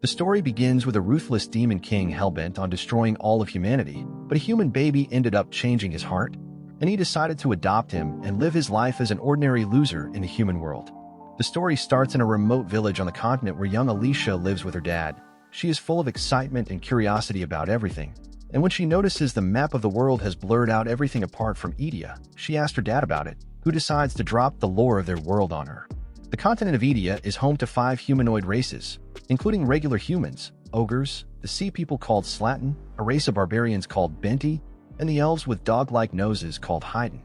The story begins with a ruthless demon king hellbent on destroying all of humanity, but a human baby ended up changing his heart, and he decided to adopt him and live his life as an ordinary loser in the human world. The story starts in a remote village on the continent where young Alicia lives with her dad. She is full of excitement and curiosity about everything, and when she notices the map of the world has blurred out everything apart from Edia, she asks her dad about it, who decides to drop the lore of their world on her. The continent of Edia is home to 5 humanoid races, including regular humans, ogres, the sea people called Slatin, a race of barbarians called Benti, and the elves with dog-like noses called Haydn.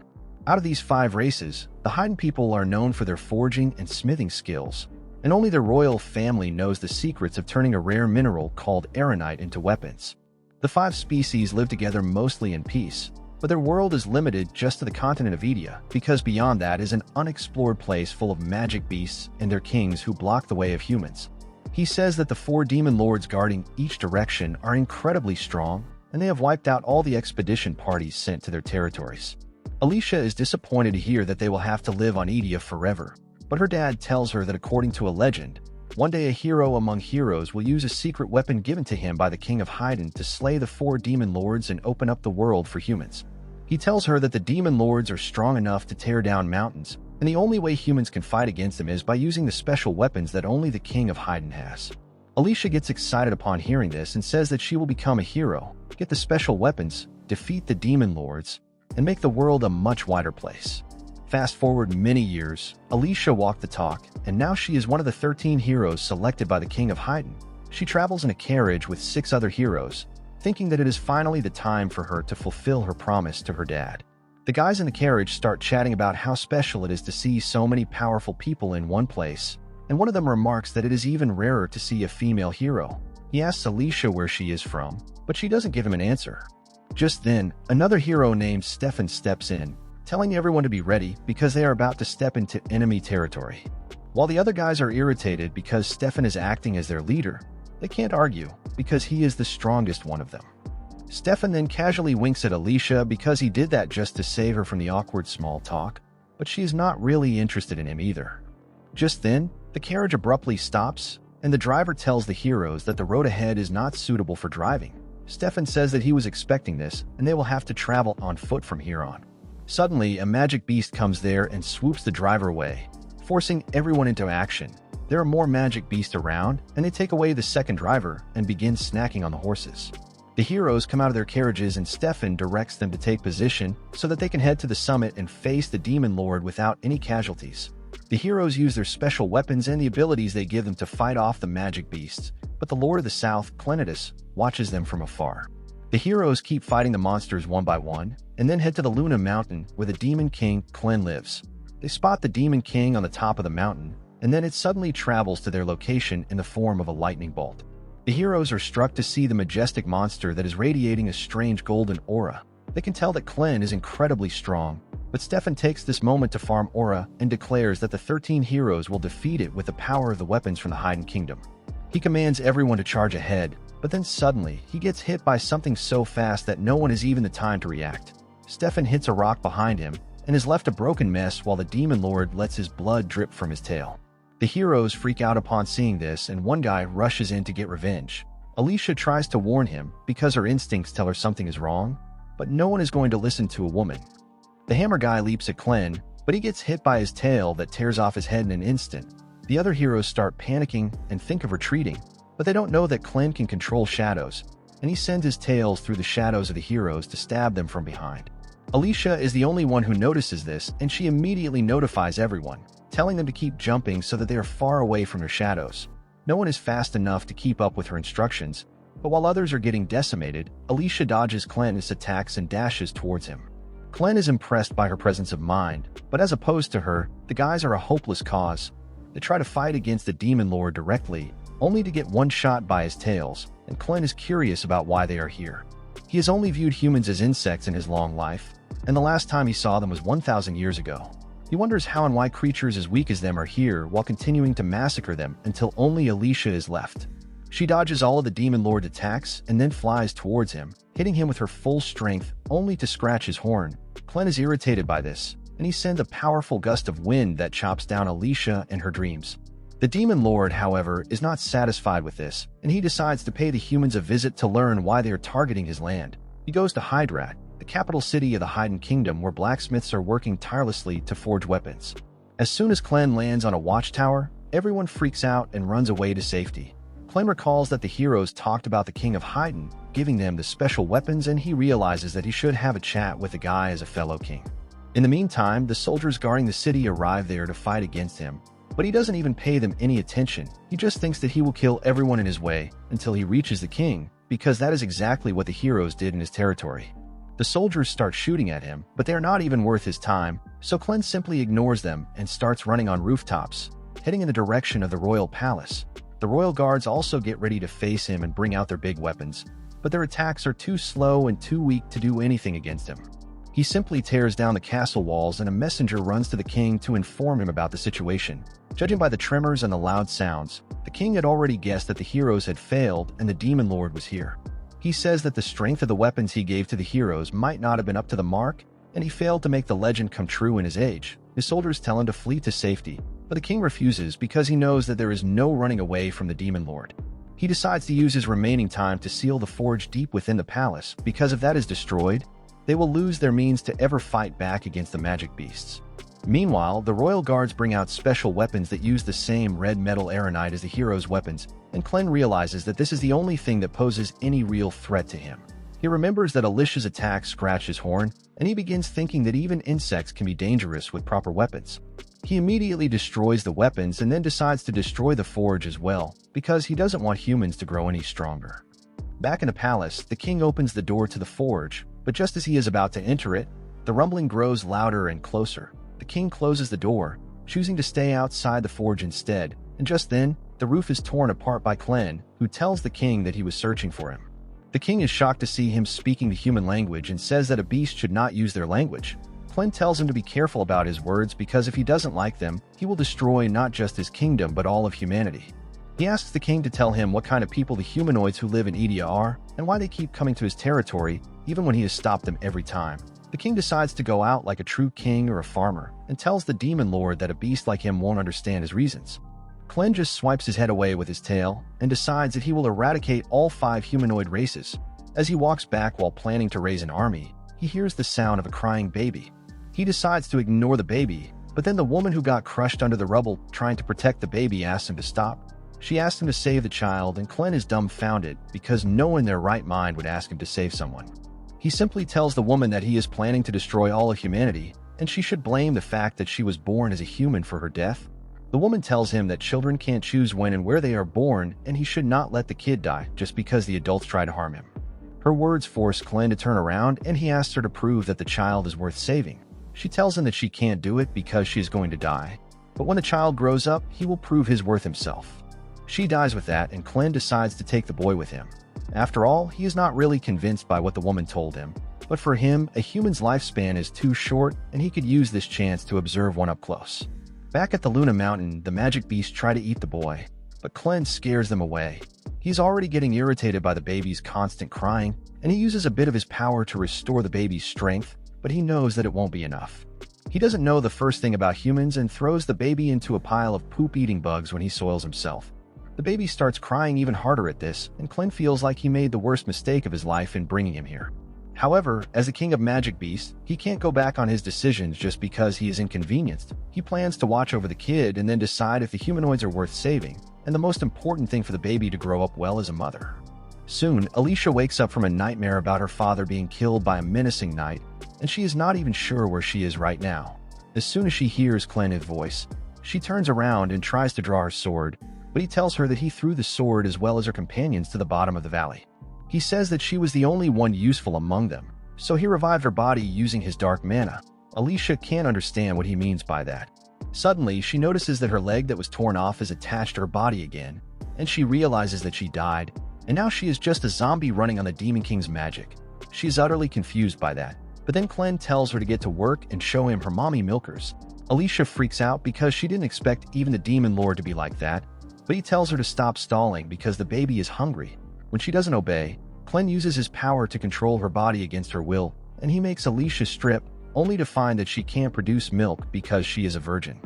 Out of these 5 races, the Haydn people are known for their forging and smithing skills, and only their royal family knows the secrets of turning a rare mineral called aeronite into weapons. The 5 species live together mostly in peace, but their world is limited just to the continent of Edia, because beyond that is an unexplored place full of magic beasts and their kings who block the way of humans. He says that the 4 demon lords guarding each direction are incredibly strong, and they have wiped out all the expedition parties sent to their territories. Alicia is disappointed to hear that they will have to live on Edia forever, but her dad tells her that according to a legend, one day a hero among heroes will use a secret weapon given to him by the king of Haydn to slay the 4 demon lords and open up the world for humans. He tells her that the demon lords are strong enough to tear down mountains, and the only way humans can fight against them is by using the special weapons that only the king of Haydn has. Alicia gets excited upon hearing this and says that she will become a hero, get the special weapons, defeat the demon lords, and make the world a much wider place. Fast forward many years, Alicia walked the talk, and now she is one of the 13 heroes selected by the king of Haydn. She travels in a carriage with 6 other heroes, thinking that it is finally the time for her to fulfill her promise to her dad. The guys in the carriage start chatting about how special it is to see so many powerful people in one place, and one of them remarks that it is even rarer to see a female hero. He asks Alicia where she is from, but she doesn't give him an answer. Just then, another hero named Stefan steps in, telling everyone to be ready because they are about to step into enemy territory. While the other guys are irritated because Stefan is acting as their leader, they can't argue because he is the strongest one of them. Stefan then casually winks at Alicia because he did that just to save her from the awkward small talk, but she is not really interested in him either. Just then, the carriage abruptly stops, and the driver tells the heroes that the road ahead is not suitable for driving. Stefan says that he was expecting this, and they will have to travel on foot from here on. Suddenly, a magic beast comes there and swoops the driver away, forcing everyone into action. There are more magic beasts around, and they take away the second driver and begin snacking on the horses. The heroes come out of their carriages and Stefan directs them to take position so that they can head to the summit and face the demon lord without any casualties. The heroes use their special weapons and the abilities they give them to fight off the magic beasts, but the Lord of the South, Clenitus, watches them from afar. The heroes keep fighting the monsters one by one, and then head to the Luna Mountain where the demon king, Clen, lives. They spot the demon king on the top of the mountain, and then it suddenly travels to their location in the form of a lightning bolt. The heroes are struck to see the majestic monster that is radiating a strange golden aura. They can tell that Clen is incredibly strong, but Stefan takes this moment to farm aura and declares that the 13 heroes will defeat it with the power of the weapons from the Haydn Kingdom. He commands everyone to charge ahead, but then suddenly he gets hit by something so fast that no one has even the time to react. Stefan hits a rock behind him and is left a broken mess while the demon lord lets his blood drip from his tail. The heroes freak out upon seeing this, and one guy rushes in to get revenge. Alicia tries to warn him because her instincts tell her something is wrong, but no one is going to listen to a woman. The hammer guy leaps at Clen, but he gets hit by his tail that tears off his head in an instant. The other heroes start panicking and think of retreating, but they don't know that Clen can control shadows, and he sends his tails through the shadows of the heroes to stab them from behind. Alicia is the only one who notices this, and she immediately notifies everyone, telling them to keep jumping so that they are far away from their shadows. No one is fast enough to keep up with her instructions, but while others are getting decimated, Alicia dodges Clen's attacks and dashes towards him. Clen is impressed by her presence of mind, but as opposed to her, the guys are a hopeless cause. They try to fight against the demon lord directly, only to get one shot by his tails, and Clen is curious about why they are here. He has only viewed humans as insects in his long life, and the last time he saw them was 1,000 years ago. He wonders how and why creatures as weak as them are here while continuing to massacre them until only Alicia is left. She dodges all of the demon lord's attacks and then flies towards him, hitting him with her full strength only to scratch his horn. Clen is irritated by this, and he sends a powerful gust of wind that chops down Alicia and her dreams. The Demon Lord, however, is not satisfied with this, and he decides to pay the humans a visit to learn why they are targeting his land. He goes to Hydrat, the capital city of the Hidden Kingdom, where blacksmiths are working tirelessly to forge weapons. As soon as Klen lands on a watchtower, everyone freaks out and runs away to safety. Klen recalls that the heroes talked about the King of Hidden giving them the special weapons, and he realizes that he should have a chat with the guy as a fellow king. In the meantime, the soldiers guarding the city arrive there to fight against him, but he doesn't even pay them any attention. He just thinks that he will kill everyone in his way until he reaches the king, because that is exactly what the heroes did in his territory. The soldiers start shooting at him, but they are not even worth his time, so Klen simply ignores them and starts running on rooftops, heading in the direction of the royal palace. The royal guards also get ready to face him and bring out their big weapons, but their attacks are too slow and too weak to do anything against him. He simply tears down the castle walls, and a messenger runs to the king to inform him about the situation. Judging by the tremors and the loud sounds, the king had already guessed that the heroes had failed and the Demon Lord was here. He says that the strength of the weapons he gave to the heroes might not have been up to the mark, and he failed to make the legend come true in his age. His soldiers tell him to flee to safety, but the king refuses because he knows that there is no running away from the Demon Lord. He decides to use his remaining time to seal the forge deep within the palace, because if that is destroyed, they will lose their means to ever fight back against the magic beasts. Meanwhile, the royal guards bring out special weapons that use the same red metal aeronite as the heroes' weapons, and Klen realizes that this is the only thing that poses any real threat to him. He remembers that Alicia's attack scratched his horn, and he begins thinking that even insects can be dangerous with proper weapons. He immediately destroys the weapons and then decides to destroy the forge as well, because he doesn't want humans to grow any stronger. Back in the palace, the king opens the door to the forge, but just as he is about to enter it, the rumbling grows louder and closer. The king closes the door, choosing to stay outside the forge instead, and just then, the roof is torn apart by Klen, who tells the king that he was searching for him. The king is shocked to see him speaking the human language and says that a beast should not use their language. Klen tells him to be careful about his words because if he doesn't like them, he will destroy not just his kingdom but all of humanity. He asks the king to tell him what kind of people the humanoids who live in Edia are and why they keep coming to his territory even when he has stopped them every time. The king decides to go out like a true king or a farmer and tells the Demon Lord that a beast like him won't understand his reasons. Klen just swipes his head away with his tail and decides that he will eradicate all 5 humanoid races. As he walks back while planning to raise an army, he hears the sound of a crying baby. He decides to ignore the baby, but then the woman who got crushed under the rubble trying to protect the baby asks him to stop. She asks him to save the child, and Klen is dumbfounded because no one in their right mind would ask him to save someone. He simply tells the woman that he is planning to destroy all of humanity, and she should blame the fact that she was born as a human for her death. The woman tells him that children can't choose when and where they are born, and he should not let the kid die just because the adults try to harm him. Her words force Klen to turn around, and he asks her to prove that the child is worth saving. She tells him that she can't do it because she is going to die, but when the child grows up, he will prove his worth himself. She dies with that, and Klen decides to take the boy with him. After all, he is not really convinced by what the woman told him, but for him, a human's lifespan is too short, and he could use this chance to observe one up close. Back at the Luna Mountain, the magic beasts try to eat the boy, but Klen scares them away. He's already getting irritated by the baby's constant crying, and he uses a bit of his power to restore the baby's strength, but he knows that it won't be enough. He doesn't know the first thing about humans and throws the baby into a pile of poop-eating bugs when he soils himself. The baby starts crying even harder at this, and Klen feels like he made the worst mistake of his life in bringing him here. However, as the king of magic beasts, he can't go back on his decisions just because he is inconvenienced. He plans to watch over the kid and then decide if the humanoids are worth saving, and the most important thing for the baby to grow up well as a mother. Soon, Alicia wakes up from a nightmare about her father being killed by a menacing knight, and she is not even sure where she is right now. As soon as she hears Klen's voice, she turns around and tries to draw her sword, but he tells her that he threw the sword as well as her companions to the bottom of the valley. He says that she was the only one useful among them, so he revived her body using his dark mana. Alicia can't understand what he means by that. Suddenly, she notices that her leg that was torn off is attached to her body again, and she realizes that she died, and now she is just a zombie running on the Demon King's magic. She is utterly confused by that, but then Klen tells her to get to work and show him her mommy milkers. Alicia freaks out because she didn't expect even the Demon Lord to be like that, but he tells her to stop stalling because the baby is hungry. When she doesn't obey, Klen uses his power to control her body against her will, and he makes Alicia strip, only to find that she can't produce milk because she is a virgin.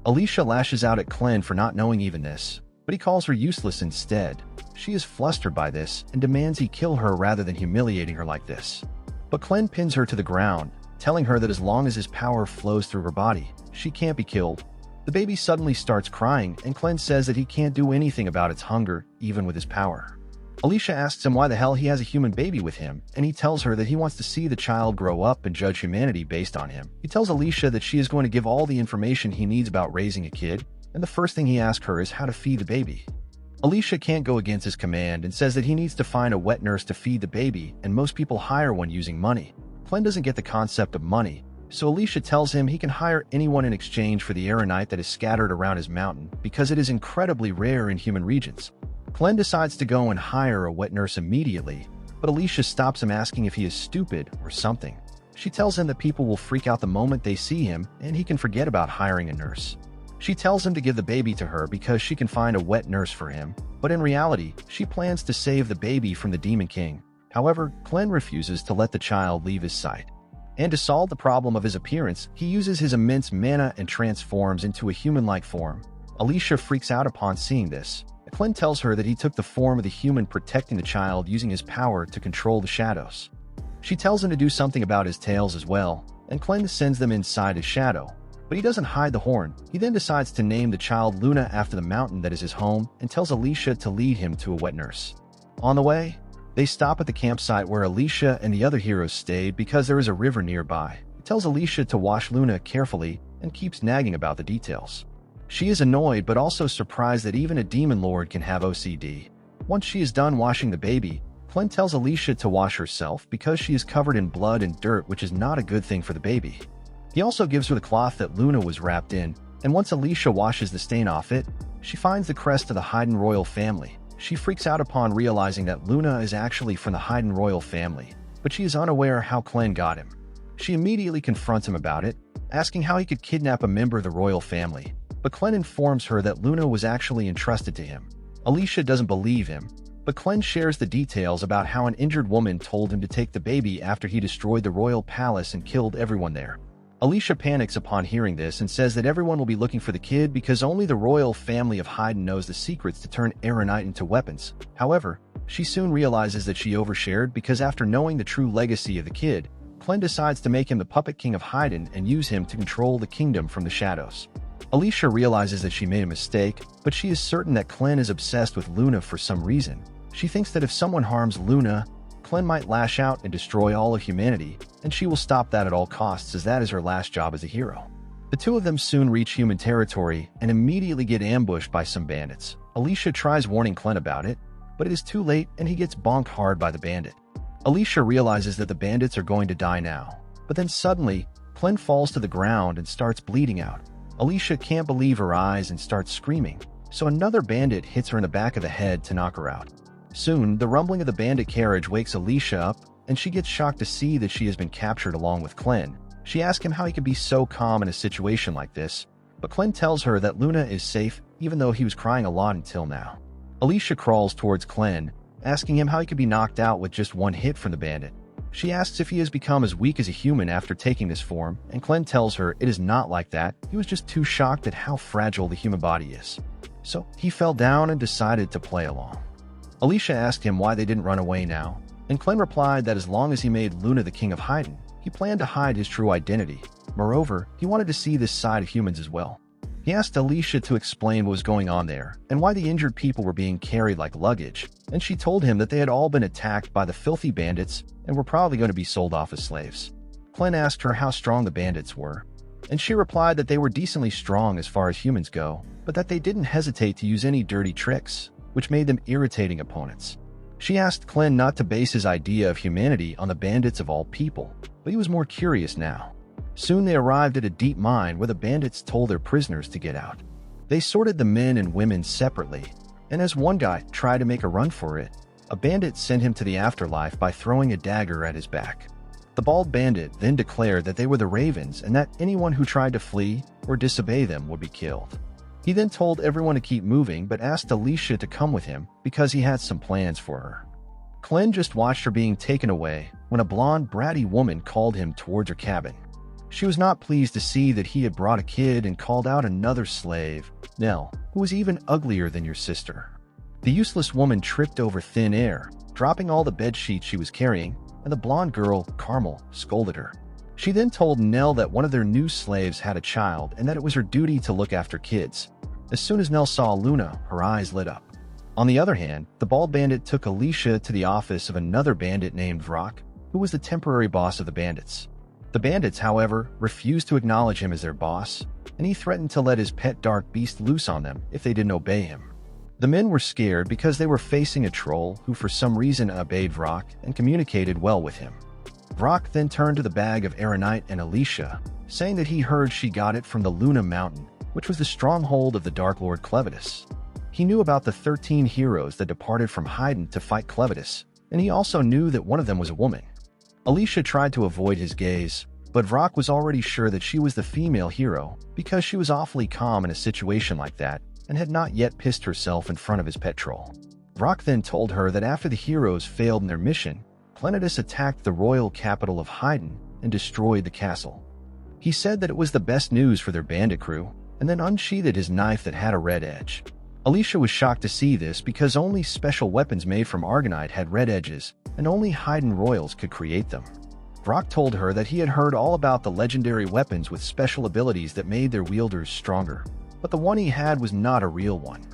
Alicia lashes out at Clem for not knowing even this, but he calls her useless instead. She is flustered by this and demands he kill her rather than humiliating her like this. But Clem pins her to the ground, telling her that as long as his power flows through her body, she can't be killed. The baby suddenly starts crying, and Clem says that he can't do anything about its hunger, even with his power. Alicia asks him why the hell he has a human baby with him, and he tells her that he wants to see the child grow up and judge humanity based on him. He tells Alicia that she is going to give all the information he needs about raising a kid, and the first thing he asks her is how to feed the baby. Alicia can't go against his command and says that he needs to find a wet nurse to feed the baby, and most people hire one using money. Clem doesn't get the concept of money, so Alicia tells him he can hire anyone in exchange for the aeronite that is scattered around his mountain because it is incredibly rare in human regions. Clem decides to go and hire a wet nurse immediately, but Alicia stops him asking if he is stupid or something. She tells him that people will freak out the moment they see him and he can forget about hiring a nurse. She tells him to give the baby to her because she can find a wet nurse for him, but in reality, she plans to save the baby from the Demon King. However, Clem refuses to let the child leave his sight. And to solve the problem of his appearance, he uses his immense mana and transforms into a human-like form. Alicia freaks out upon seeing this. Clem tells her that he took the form of the human protecting the child using his power to control the shadows. She tells him to do something about his tails as well, and Clem sends them inside his shadow. But he doesn't hide the horn. He then decides to name the child Luna after the mountain that is his home and tells Alicia to lead him to a wet nurse. On the way, they stop at the campsite where Alicia and the other heroes stayed because there is a river nearby. He tells Alicia to wash Luna carefully and keeps nagging about the details. She is annoyed but also surprised that even a demon lord can have OCD. Once she is done washing the baby, Clem tells Alicia to wash herself because she is covered in blood and dirt, which is not a good thing for the baby. He also gives her the cloth that Luna was wrapped in, and once Alicia washes the stain off it, she finds the crest of the Haydn royal family. She freaks out upon realizing that Luna is actually from the Haydn royal family, but she is unaware how Clem got him. She immediately confronts him about it, asking how he could kidnap a member of the royal family, but Clem informs her that Luna was actually entrusted to him. Alicia doesn't believe him, but Clem shares the details about how an injured woman told him to take the baby after he destroyed the royal palace and killed everyone there. Alicia panics upon hearing this and says that everyone will be looking for the kid because only the royal family of Haydn knows the secrets to turn aeronite into weapons. However, she soon realizes that she overshared because after knowing the true legacy of the kid, Clem decides to make him the puppet king of Haydn and use him to control the kingdom from the shadows. Alicia realizes that she made a mistake, but she is certain that Clem is obsessed with Luna for some reason. She thinks that if someone harms Luna, Clem might lash out and destroy all of humanity, and she will stop that at all costs as that is her last job as a hero. The two of them soon reach human territory and immediately get ambushed by some bandits. Alicia tries warning Clem about it, but it is too late and he gets bonked hard by the bandit. Alicia realizes that the bandits are going to die now, but then suddenly, Clem falls to the ground and starts bleeding out. Alicia can't believe her eyes and starts screaming, so another bandit hits her in the back of the head to knock her out. Soon, the rumbling of the bandit carriage wakes Alicia up, and she gets shocked to see that she has been captured along with Clem. She asks him how he could be so calm in a situation like this, but Clem tells her that Luna is safe even though he was crying a lot until now. Alicia crawls towards Clem, asking him how he could be knocked out with just one hit from the bandit. She asks if he has become as weak as a human after taking this form, and Clem tells her it is not like that. He was just too shocked at how fragile the human body is. So he fell down and decided to play along. Alicia asked him why they didn't run away now, and Clem replied that as long as he made Luna the king of Haydn, he planned to hide his true identity. Moreover, he wanted to see this side of humans as well. He asked Alicia to explain what was going on there and why the injured people were being carried like luggage, and she told him that they had all been attacked by the filthy bandits and were probably going to be sold off as slaves. Clem asked her how strong the bandits were, and she replied that they were decently strong as far as humans go, but that they didn't hesitate to use any dirty tricks, which made them irritating opponents. She asked Clem not to base his idea of humanity on the bandits of all people, but he was more curious now. Soon they arrived at a deep mine where the bandits told their prisoners to get out. They sorted the men and women separately, and as one guy tried to make a run for it, a bandit sent him to the afterlife by throwing a dagger at his back. The bald bandit then declared that they were the Ravens and that anyone who tried to flee or disobey them would be killed. He then told everyone to keep moving but asked Alicia to come with him because he had some plans for her. Clem just watched her being taken away when a blonde, bratty woman called him towards her cabin. She was not pleased to see that he had brought a kid and called out another slave, Nell, who was even uglier than your sister. The useless woman tripped over thin air, dropping all the bedsheets she was carrying, and the blonde girl, Carmel, scolded her. She then told Nell that one of their new slaves had a child and that it was her duty to look after kids. As soon as Nell saw Luna, her eyes lit up. On the other hand, the bald bandit took Alicia to the office of another bandit named Vrock, who was the temporary boss of the bandits. The bandits, however, refused to acknowledge him as their boss, and he threatened to let his pet dark beast loose on them if they didn't obey him. The men were scared because they were facing a troll who for some reason obeyed Vrock and communicated well with him. Vrock then turned to the bag of Aeronite and Alicia, saying that he heard she got it from the Luna Mountain, which was the stronghold of the Dark Lord Clevitus. He knew about the 13 heroes that departed from Haydn to fight Clevitus, and he also knew that one of them was a woman. Alicia tried to avoid his gaze, but Vrock was already sure that she was the female hero because she was awfully calm in a situation like that and had not yet pissed herself in front of his pet troll. Vrock then told her that after the heroes failed in their mission, Clevitus attacked the royal capital of Haydn and destroyed the castle. He said that it was the best news for their bandit crew, and then unsheathed his knife that had a red edge. Alicia was shocked to see this because only special weapons made from Argonite had red edges, and only Haydn royals could create them. Vrock told her that he had heard all about the legendary weapons with special abilities that made their wielders stronger, but the one he had was not a real one.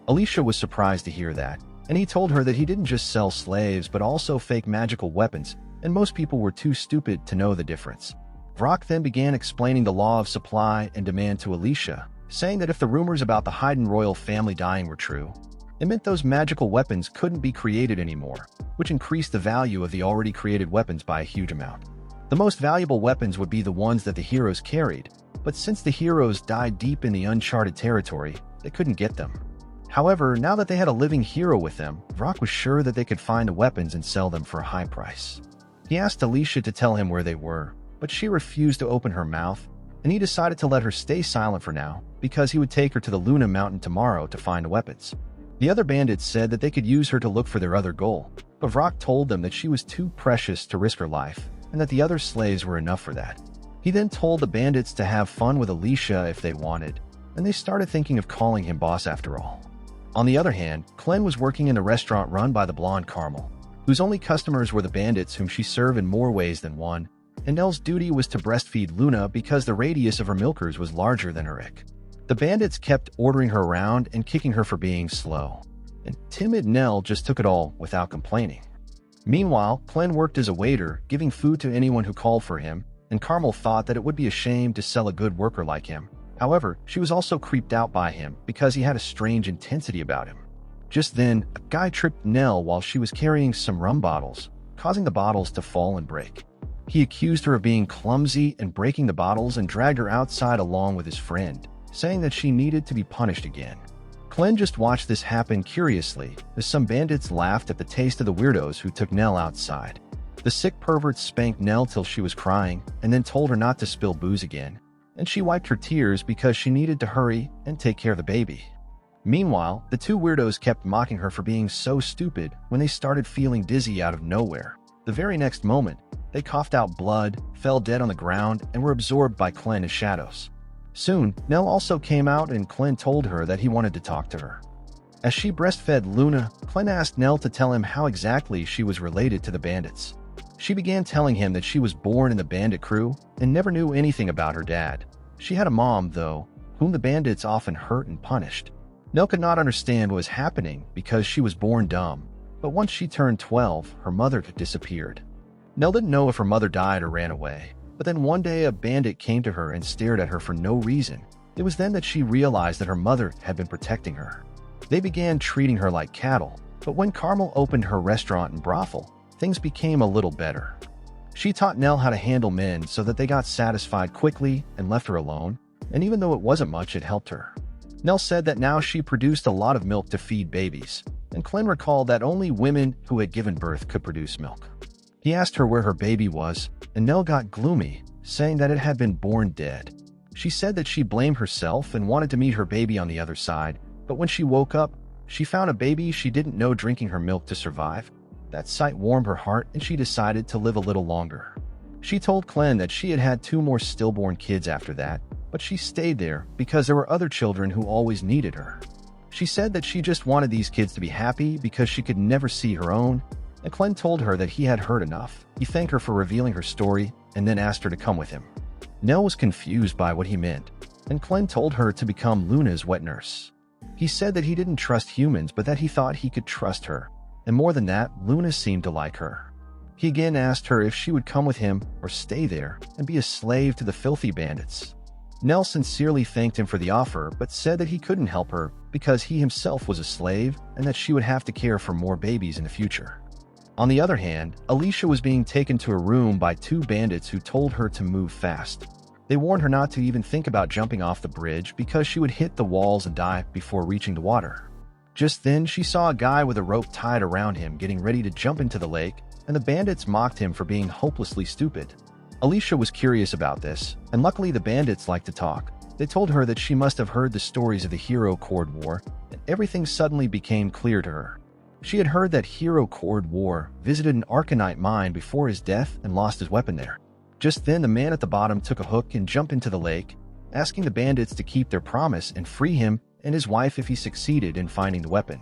Alicia was surprised to hear that, and he told her that he didn't just sell slaves but also fake magical weapons, and most people were too stupid to know the difference. Vrock then began explaining the law of supply and demand to Alicia, saying that if the rumors about the Haydn royal family dying were true, it meant those magical weapons couldn't be created anymore, which increased the value of the already created weapons by a huge amount. The most valuable weapons would be the ones that the heroes carried, but since the heroes died deep in the uncharted territory, they couldn't get them. However, now that they had a living hero with them, Vrock was sure that they could find the weapons and sell them for a high price. He asked Alicia to tell him where they were, but she refused to open her mouth, and he decided to let her stay silent for now because he would take her to the Luna Mountain tomorrow to find the weapons. The other bandits said that they could use her to look for their other goal, but Vrock told them that she was too precious to risk her life and that the other slaves were enough for that. He then told the bandits to have fun with Alicia if they wanted, and they started thinking of calling him boss after all. On the other hand, Clem was working in a restaurant run by the blonde Carmel, whose only customers were the bandits whom she served in more ways than one, and Nell's duty was to breastfeed Luna because the radius of her milkers was larger than her ick. The bandits kept ordering her around and kicking her for being slow, and timid Nell just took it all without complaining. Meanwhile, Clem worked as a waiter, giving food to anyone who called for him, and Carmel thought that it would be a shame to sell a good worker like him. However, she was also creeped out by him because he had a strange intensity about him. Just then, a guy tripped Nell while she was carrying some rum bottles, causing the bottles to fall and break. He accused her of being clumsy and breaking the bottles and dragged her outside along with his friend, saying that she needed to be punished again. Clem just watched this happen curiously as some bandits laughed at the taste of the weirdos who took Nell outside. The sick perverts spanked Nell till she was crying and then told her not to spill booze again, and she wiped her tears because she needed to hurry and take care of the baby. Meanwhile, the two weirdos kept mocking her for being so stupid when they started feeling dizzy out of nowhere. The very next moment, they coughed out blood, fell dead on the ground, and were absorbed by Clem as shadows. Soon, Nell also came out and Clem told her that he wanted to talk to her. As she breastfed Luna, Clem asked Nell to tell him how exactly she was related to the bandits. She began telling him that she was born in the bandit crew and never knew anything about her dad. She had a mom, though, whom the bandits often hurt and punished. Nell could not understand what was happening because she was born dumb, but once she turned 12, her mother disappeared. Nell didn't know if her mother died or ran away, but then one day a bandit came to her and stared at her for no reason. It was then that she realized that her mother had been protecting her. They began treating her like cattle, but when Carmel opened her restaurant and brothel, things became a little better. She taught Nell how to handle men so that they got satisfied quickly and left her alone, and even though it wasn't much, it helped her. Nell said that now she produced a lot of milk to feed babies, and Clem recalled that only women who had given birth could produce milk. He asked her where her baby was, and Nell got gloomy, saying that it had been born dead. She said that she blamed herself and wanted to meet her baby on the other side, but when she woke up, she found a baby she didn't know drinking her milk to survive. That sight warmed her heart and she decided to live a little longer. She told Glenn that she had had 2 more stillborn kids after that, but she stayed there because there were other children who always needed her. She said that she just wanted these kids to be happy because she could never see her own, and Glenn told her that he had heard enough. He thanked her for revealing her story and then asked her to come with him. Nell was confused by what he meant, and Glenn told her to become Luna's wet nurse. He said that he didn't trust humans, but that he thought he could trust her, and more than that, Luna seemed to like her. He again asked her if she would come with him or stay there and be a slave to the filthy bandits. Nell sincerely thanked him for the offer, but said that he couldn't help her because he himself was a slave and that she would have to care for more babies in the future. On the other hand, Alicia was being taken to a room by 2 bandits who told her to move fast. They warned her not to even think about jumping off the bridge because she would hit the walls and die before reaching the water. Just then, she saw a guy with a rope tied around him getting ready to jump into the lake, and the bandits mocked him for being hopelessly stupid. Alicia was curious about this, and luckily the bandits liked to talk. They told her that she must have heard the stories of the Hero Cord War, and everything suddenly became clear to her. She had heard that Hero Cord War visited an Arcanite mine before his death and lost his weapon there. Just then, the man at the bottom took a hook and jumped into the lake, asking the bandits to keep their promise and free him and his wife if he succeeded in finding the weapon.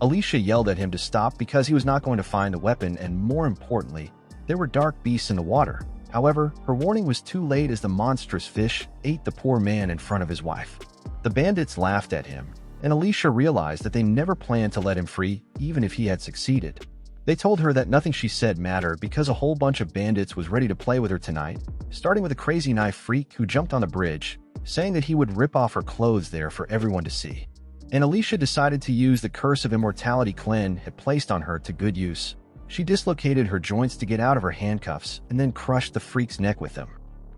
Alicia yelled at him to stop because he was not going to find the weapon, and more importantly, there were dark beasts in the water. However, her warning was too late as the monstrous fish ate the poor man in front of his wife. The bandits laughed at him, and Alicia realized that they never planned to let him free, even if he had succeeded. They told her that nothing she said mattered because a whole bunch of bandits was ready to play with her tonight, starting with a crazy knife freak who jumped on the bridge, saying that he would rip off her clothes there for everyone to see. And Alicia decided to use the curse of immortality Glenn had placed on her to good use. She dislocated her joints to get out of her handcuffs and then crushed the freak's neck with them.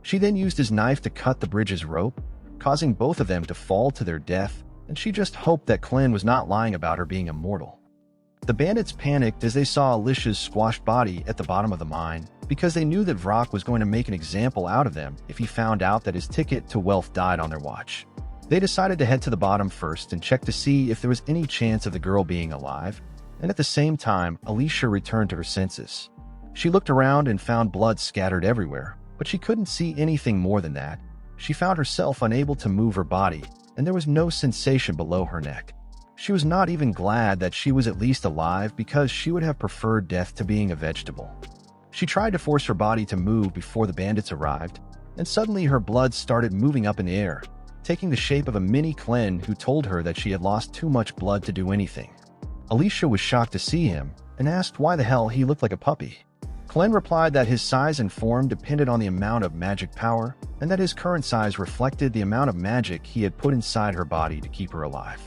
She then used his knife to cut the bridge's rope, causing both of them to fall to their death, and she just hoped that Glenn was not lying about her being immortal. The bandits panicked as they saw Alicia's squashed body at the bottom of the mine because they knew that Vrock was going to make an example out of them if he found out that his ticket to wealth died on their watch. They decided to head to the bottom first and check to see if there was any chance of the girl being alive, and at the same time, Alicia returned to her senses. She looked around and found blood scattered everywhere, but she couldn't see anything more than that. She found herself unable to move her body, and there was no sensation below her neck. She was not even glad that she was at least alive because she would have preferred death to being a vegetable. She tried to force her body to move before the bandits arrived, and suddenly her blood started moving up in the air, taking the shape of a mini Glenn who told her that she had lost too much blood to do anything. Alicia was shocked to see him and asked why the hell he looked like a puppy. Glenn replied that his size and form depended on the amount of magic power, and that his current size reflected the amount of magic he had put inside her body to keep her alive.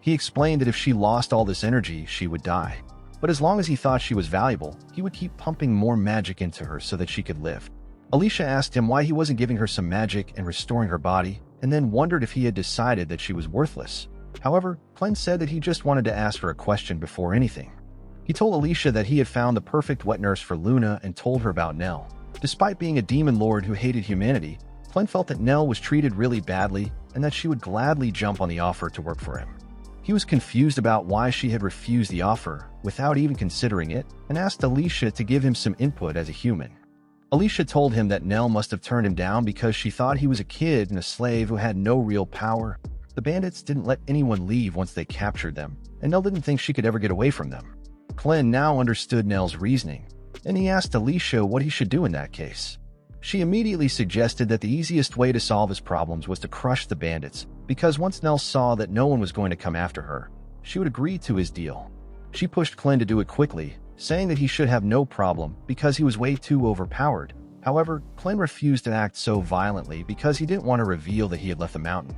He explained that if she lost all this energy, she would die. But as long as he thought she was valuable, he would keep pumping more magic into her so that she could live. Alicia asked him why he wasn't giving her some magic and restoring her body, and then wondered if he had decided that she was worthless. However, Glenn said that he just wanted to ask her a question before anything. He told Alicia that he had found the perfect wet nurse for Luna and told her about Nell. Despite being a demon lord who hated humanity, Glenn felt that Nell was treated really badly and that she would gladly jump on the offer to work for him. He was confused about why she had refused the offer without even considering it and asked Alicia to give him some input as a human. Alicia told him that Nell must have turned him down because she thought he was a kid and a slave who had no real power. The bandits didn't let anyone leave once they captured them, and Nell didn't think she could ever get away from them. Glenn now understood Nell's reasoning, and he asked Alicia what he should do in that case. She immediately suggested that the easiest way to solve his problems was to crush the bandits, because once Nell saw that no one was going to come after her, she would agree to his deal. She pushed Glenn to do it quickly, saying that he should have no problem because he was way too overpowered. However, Glenn refused to act so violently because he didn't want to reveal that he had left the mountain.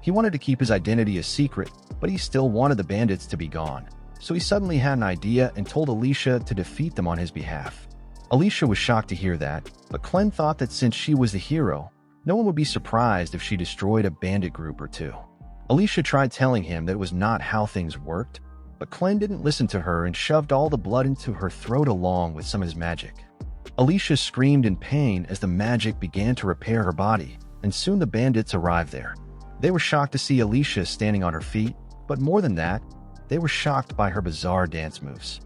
He wanted to keep his identity a secret, but he still wanted the bandits to be gone. So he suddenly had an idea and told Alicia to defeat them on his behalf. Alicia was shocked to hear that, but Glenn thought that since she was the hero, no one would be surprised if she destroyed a bandit group or 2. Alicia tried telling him that it was not how things worked, but Glenn didn't listen to her and shoved all the blood into her throat along with some of his magic. Alicia screamed in pain as the magic began to repair her body, and soon the bandits arrived there. They were shocked to see Alicia standing on her feet, but more than that, they were shocked by her bizarre dance moves.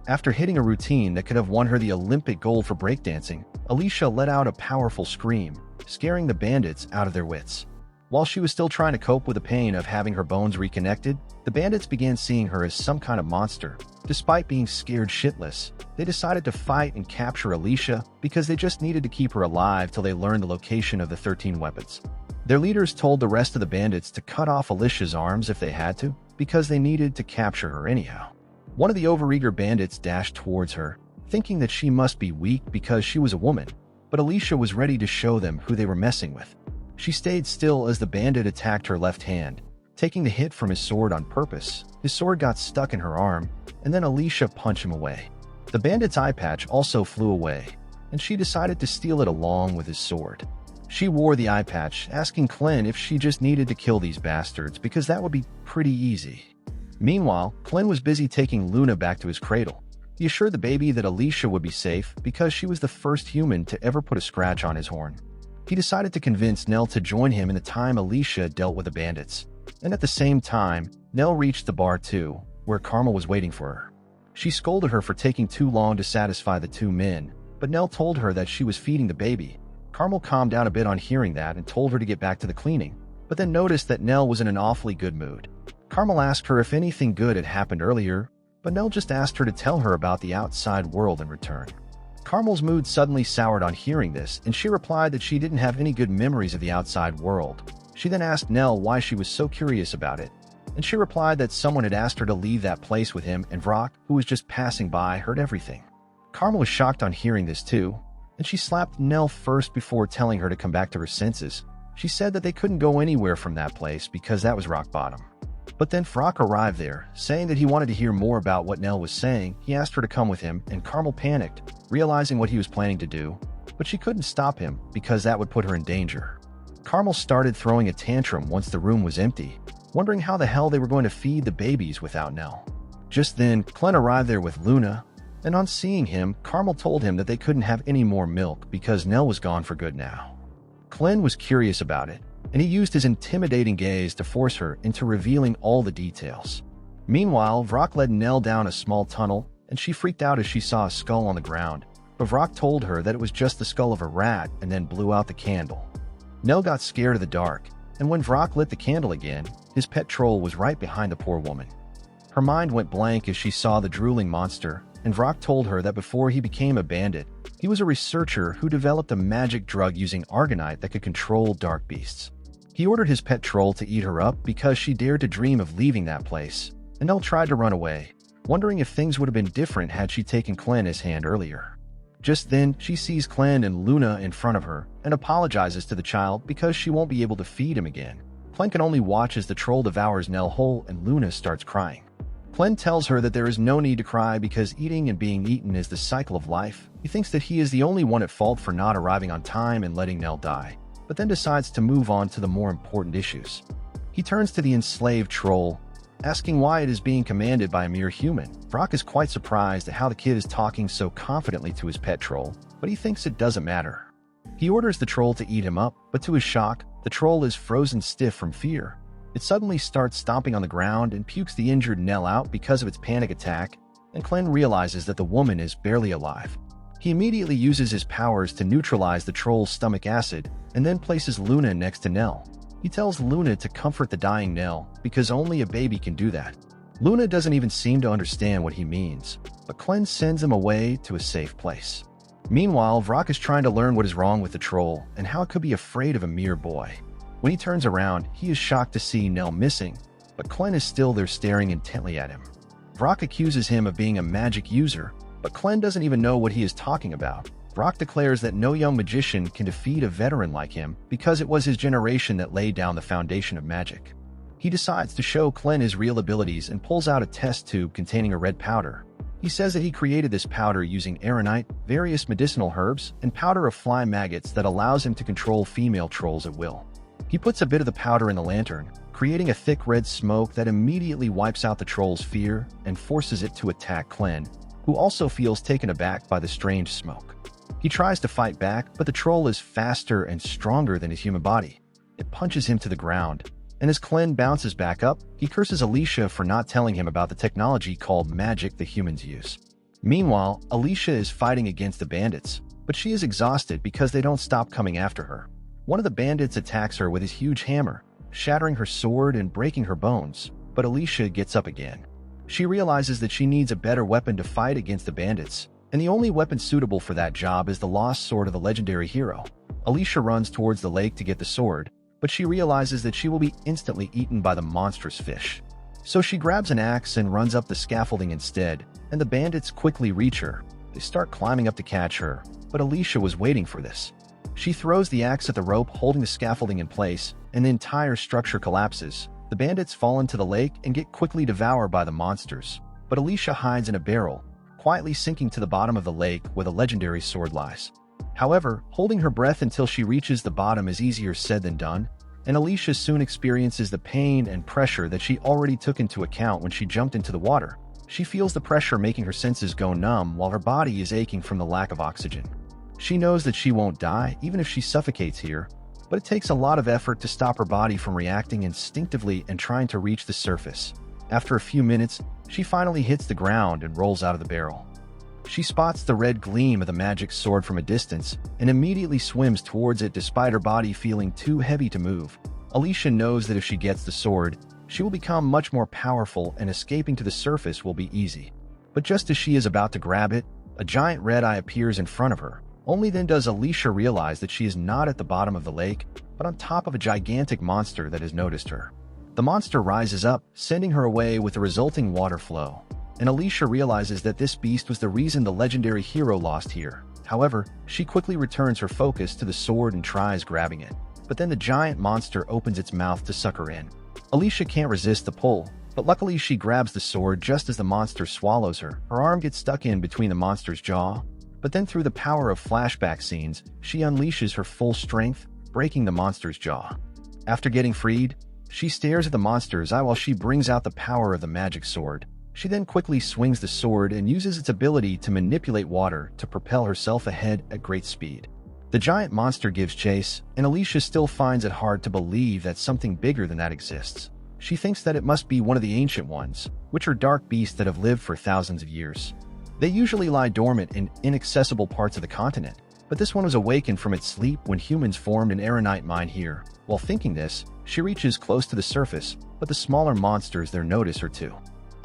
After hitting a routine that could have won her the Olympic gold for breakdancing, Alicia let out a powerful scream, scaring the bandits out of their wits. While she was still trying to cope with the pain of having her bones reconnected, the bandits began seeing her as some kind of monster. Despite being scared shitless, they decided to fight and capture Alicia because they just needed to keep her alive till they learned the location of the 13 weapons. Their leaders told the rest of the bandits to cut off Alicia's arms if they had to, because they needed to capture her anyhow. One of the overeager bandits dashed towards her, thinking that she must be weak because she was a woman, but Alicia was ready to show them who they were messing with. She stayed still as the bandit attacked her left hand, taking the hit from his sword on purpose. His sword got stuck in her arm, and then Alicia punched him away. The bandit's eye patch also flew away, and she decided to steal it along with his sword. She wore the eye patch, asking Clint if she just needed to kill these bastards because that would be pretty easy. Meanwhile, Clint was busy taking Luna back to his cradle. He assured the baby that Alicia would be safe because she was the first human to ever put a scratch on his horn. He decided to convince Nell to join him in the time Alicia dealt with the bandits. And at the same time, Nell reached the bar too, where Carmel was waiting for her. She scolded her for taking too long to satisfy the two men, but Nell told her that she was feeding the baby. Carmel calmed down a bit on hearing that and told her to get back to the cleaning, but then noticed that Nell was in an awfully good mood. Carmel asked her if anything good had happened earlier, but Nell just asked her to tell her about the outside world in return. Carmel's mood suddenly soured on hearing this, and she replied that she didn't have any good memories of the outside world. She then asked Nell why she was so curious about it, and she replied that someone had asked her to leave that place with him, and Vrock, who was just passing by, heard everything. Carmel was shocked on hearing this too, and she slapped Nell first before telling her to come back to her senses. She said that they couldn't go anywhere from that place because that was rock bottom. But then Vrock arrived there, saying that he wanted to hear more about what Nell was saying. He asked her to come with him, and Carmel panicked, realizing what he was planning to do, but she couldn't stop him because that would put her in danger. Carmel started throwing a tantrum once the room was empty, wondering how the hell they were going to feed the babies without Nell. Just then, Clint arrived there with Luna, and on seeing him, Carmel told him that they couldn't have any more milk because Nell was gone for good now. Clint was curious about it, and he used his intimidating gaze to force her into revealing all the details. Meanwhile, Vrock led Nell down a small tunnel, and she freaked out as she saw a skull on the ground, but Vrock told her that it was just the skull of a rat and then blew out the candle. Nell got scared of the dark, and when Vrock lit the candle again, his pet troll was right behind the poor woman. Her mind went blank as she saw the drooling monster, and Vrock told her that before he became a bandit, he was a researcher who developed a magic drug using argonite that could control dark beasts. He ordered his pet troll to eat her up because she dared to dream of leaving that place, and Nell tried to run away, wondering if things would have been different had she taken Clen's hand earlier. Just then, she sees Clen and Luna in front of her and apologizes to the child because she won't be able to feed him again. Clen can only watch as the troll devours Nell whole, and Luna starts crying. Clen tells her that there is no need to cry because eating and being eaten is the cycle of life. He thinks that he is the only one at fault for not arriving on time and letting Nell die, but then decides to move on to the more important issues. He turns to the enslaved troll, asking why it is being commanded by a mere human. Vrock is quite surprised at how the kid is talking so confidently to his pet troll, but he thinks it doesn't matter. He orders the troll to eat him up, but to his shock, the troll is frozen stiff from fear. It suddenly starts stomping on the ground and pukes the injured Nell out because of its panic attack, and Clen realizes that the woman is barely alive. He immediately uses his powers to neutralize the troll's stomach acid, and then places Luna next to Nell. He tells Luna to comfort the dying Nell, because only a baby can do that. Luna doesn't even seem to understand what he means, but Clen sends him away to a safe place. Meanwhile, Vrock is trying to learn what is wrong with the troll and how it could be afraid of a mere boy. When he turns around, he is shocked to see Nell missing, but Clen is still there staring intently at him. Vrock accuses him of being a magic user, but Clen doesn't even know what he is talking about. Vrock declares that no young magician can defeat a veteran like him because it was his generation that laid down the foundation of magic. He decides to show Clen his real abilities and pulls out a test tube containing a red powder. He says that he created this powder using aronite, various medicinal herbs, and powder of fly maggots that allows him to control female trolls at will. He puts a bit of the powder in the lantern, creating a thick red smoke that immediately wipes out the troll's fear and forces it to attack Clen, who also feels taken aback by the strange smoke. He tries to fight back, but the troll is faster and stronger than his human body. It punches him to the ground, and as Clen bounces back up, he curses Alicia for not telling him about the technology called magic the humans use. Meanwhile, Alicia is fighting against the bandits, but she is exhausted because they don't stop coming after her. One of the bandits attacks her with his huge hammer, shattering her sword and breaking her bones, but Alicia gets up again. She realizes that she needs a better weapon to fight against the bandits, and the only weapon suitable for that job is the lost sword of the legendary hero. Alicia runs towards the lake to get the sword, but she realizes that she will be instantly eaten by the monstrous fish. So she grabs an axe and runs up the scaffolding instead, and the bandits quickly reach her. They start climbing up to catch her, but Alicia was waiting for this. She throws the axe at the rope holding the scaffolding in place, and the entire structure collapses. The bandits fall into the lake and get quickly devoured by the monsters, but Alicia hides in a barrel, quietly sinking to the bottom of the lake where the legendary sword lies. However, holding her breath until she reaches the bottom is easier said than done, and Alicia soon experiences the pain and pressure that she already took into account when she jumped into the water. She feels the pressure making her senses go numb while her body is aching from the lack of oxygen. She knows that she won't die even if she suffocates here, but it takes a lot of effort to stop her body from reacting instinctively and trying to reach the surface. After a few minutes, she finally hits the ground and rolls out of the barrel. She spots the red gleam of the magic sword from a distance and immediately swims towards it despite her body feeling too heavy to move. Alicia knows that if she gets the sword, she will become much more powerful and escaping to the surface will be easy. But just as she is about to grab it, a giant red eye appears in front of her. Only then does Alicia realize that she is not at the bottom of the lake, but on top of a gigantic monster that has noticed her. The monster rises up, sending her away with the resulting water flow, and Alicia realizes that this beast was the reason the legendary hero lost here. However, she quickly returns her focus to the sword and tries grabbing it, but then the giant monster opens its mouth to suck her in. Alicia can't resist the pull, but luckily she grabs the sword just as the monster swallows her. Her arm gets stuck in between the monster's jaw, but then through the power of flashback scenes, she unleashes her full strength, breaking the monster's jaw. After getting freed, she stares at the monster's eye while she brings out the power of the magic sword. She then quickly swings the sword and uses its ability to manipulate water to propel herself ahead at great speed. The giant monster gives chase, and Alicia still finds it hard to believe that something bigger than that exists. She thinks that it must be one of the ancient ones, which are dark beasts that have lived for thousands of years. They usually lie dormant in inaccessible parts of the continent, but this one was awakened from its sleep when humans formed an aeronite mine here. While thinking this, she reaches close to the surface, but the smaller monsters there notice her too.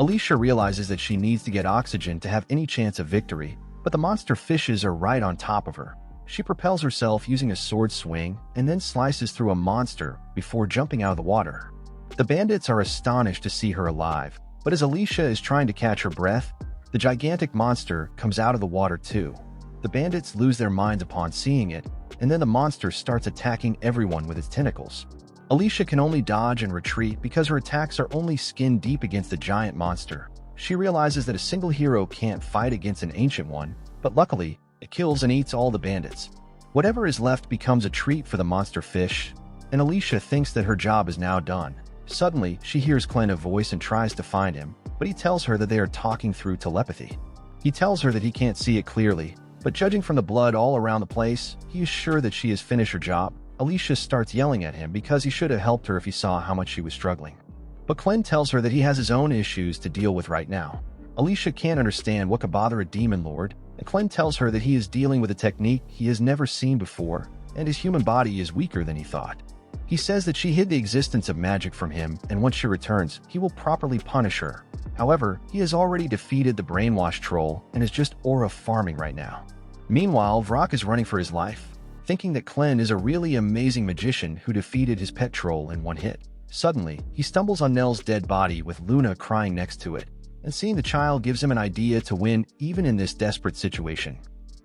Alicia realizes that she needs to get oxygen to have any chance of victory, but the monster fishes are right on top of her. She propels herself using a sword swing and then slices through a monster before jumping out of the water. The bandits are astonished to see her alive, but as Alicia is trying to catch her breath, the gigantic monster comes out of the water too. The bandits lose their minds upon seeing it, and then the monster starts attacking everyone with its tentacles. Alicia can only dodge and retreat because her attacks are only skin deep against the giant monster. She realizes that a single hero can't fight against an ancient one, but luckily, it kills and eats all the bandits. Whatever is left becomes a treat for the monster fish, and Alicia thinks that her job is now done. Suddenly, she hears Clint's voice and tries to find him, but he tells her that they are talking through telepathy. He tells her that he can't see it clearly, but judging from the blood all around the place, he is sure that she has finished her job. Alicia starts yelling at him because he should have helped her if he saw how much she was struggling. But Clint tells her that he has his own issues to deal with right now. Alicia can't understand what could bother a demon lord, and Clint tells her that he is dealing with a technique he has never seen before, and his human body is weaker than he thought. He says that she hid the existence of magic from him, and once she returns, he will properly punish her. However, he has already defeated the brainwashed troll and is just aura farming right now. Meanwhile, Vrock is running for his life, thinking that Clint is a really amazing magician who defeated his pet troll in one hit. Suddenly, he stumbles on Nell's dead body with Luna crying next to it, and seeing the child gives him an idea to win even in this desperate situation.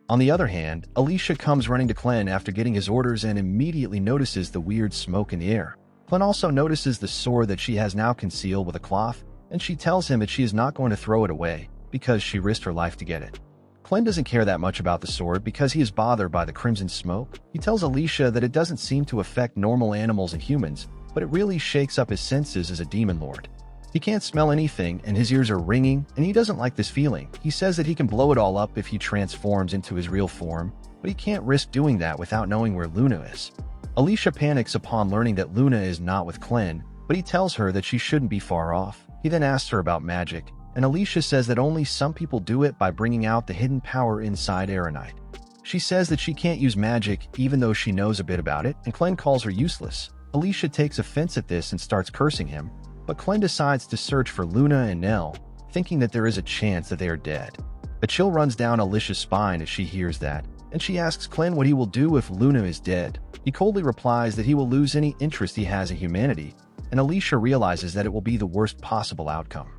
On the other hand, Alicia comes running to Clint after getting his orders and immediately notices the weird smoke in the air. Clint also notices the sword that she has now concealed with a cloth, and she tells him that she is not going to throw it away because she risked her life to get it. Clint doesn't care that much about the sword because he is bothered by the crimson smoke. He tells Alicia that it doesn't seem to affect normal animals and humans, but it really shakes up his senses as a demon lord. He can't smell anything and his ears are ringing, and he doesn't like this feeling. He says that he can blow it all up if he transforms into his real form, but he can't risk doing that without knowing where Luna is. Alicia panics upon learning that Luna is not with Clint, but he tells her that she shouldn't be far off. He then asks her about magic, and Alicia says that only some people do it by bringing out the hidden power inside Aeronite. She says that she can't use magic even though she knows a bit about it, and Clem calls her useless. Alicia takes offense at this and starts cursing him, but Clem decides to search for Luna and Nell, thinking that there is a chance that they are dead. A chill runs down Alicia's spine as she hears that, and she asks Clem what he will do if Luna is dead. He coldly replies that he will lose any interest he has in humanity, and Alicia realizes that it will be the worst possible outcome.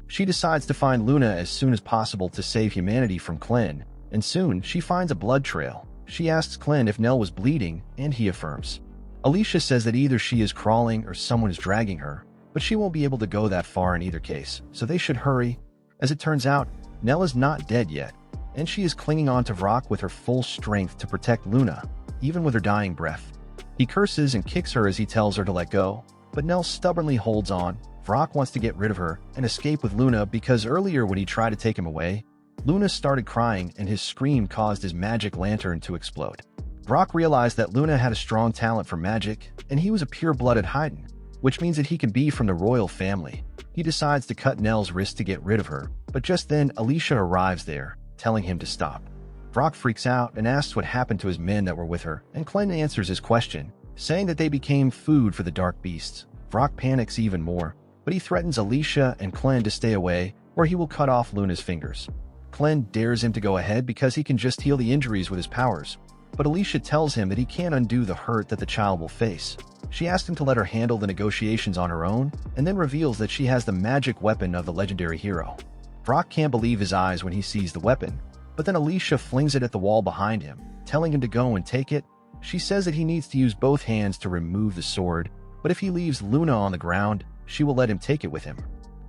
She decides to find Luna as soon as possible to save humanity from Clem, and soon she finds a blood trail. She asks Clem if Nell was bleeding, and he affirms. Alicia says that either she is crawling or someone is dragging her, but she won't be able to go that far in either case, so they should hurry. As it turns out, Nell is not dead yet, and she is clinging on to Vrock with her full strength to protect Luna, even with her dying breath. He curses and kicks her as he tells her to let go, but Nell stubbornly holds on. Vrock wants to get rid of her and escape with Luna because earlier when he tried to take him away, Luna started crying and his scream caused his magic lantern to explode. Vrock realized that Luna had a strong talent for magic, and he was a pure-blooded Haydn, which means that he can be from the royal family. He decides to cut Nell's wrist to get rid of her, but just then Alicia arrives there, telling him to stop. Vrock freaks out and asks what happened to his men that were with her, and Clem answers his question, saying that they became food for the dark beasts. Vrock panics even more, but he threatens Alicia and Clem to stay away, or he will cut off Luna's fingers. Clem dares him to go ahead because he can just heal the injuries with his powers, but Alicia tells him that he can't undo the hurt that the child will face. She asks him to let her handle the negotiations on her own, and then reveals that she has the magic weapon of the legendary hero. Vrock can't believe his eyes when he sees the weapon, but then Alicia flings it at the wall behind him, telling him to go and take it. She says that he needs to use both hands to remove the sword, but if he leaves Luna on the ground, she will let him take it with him.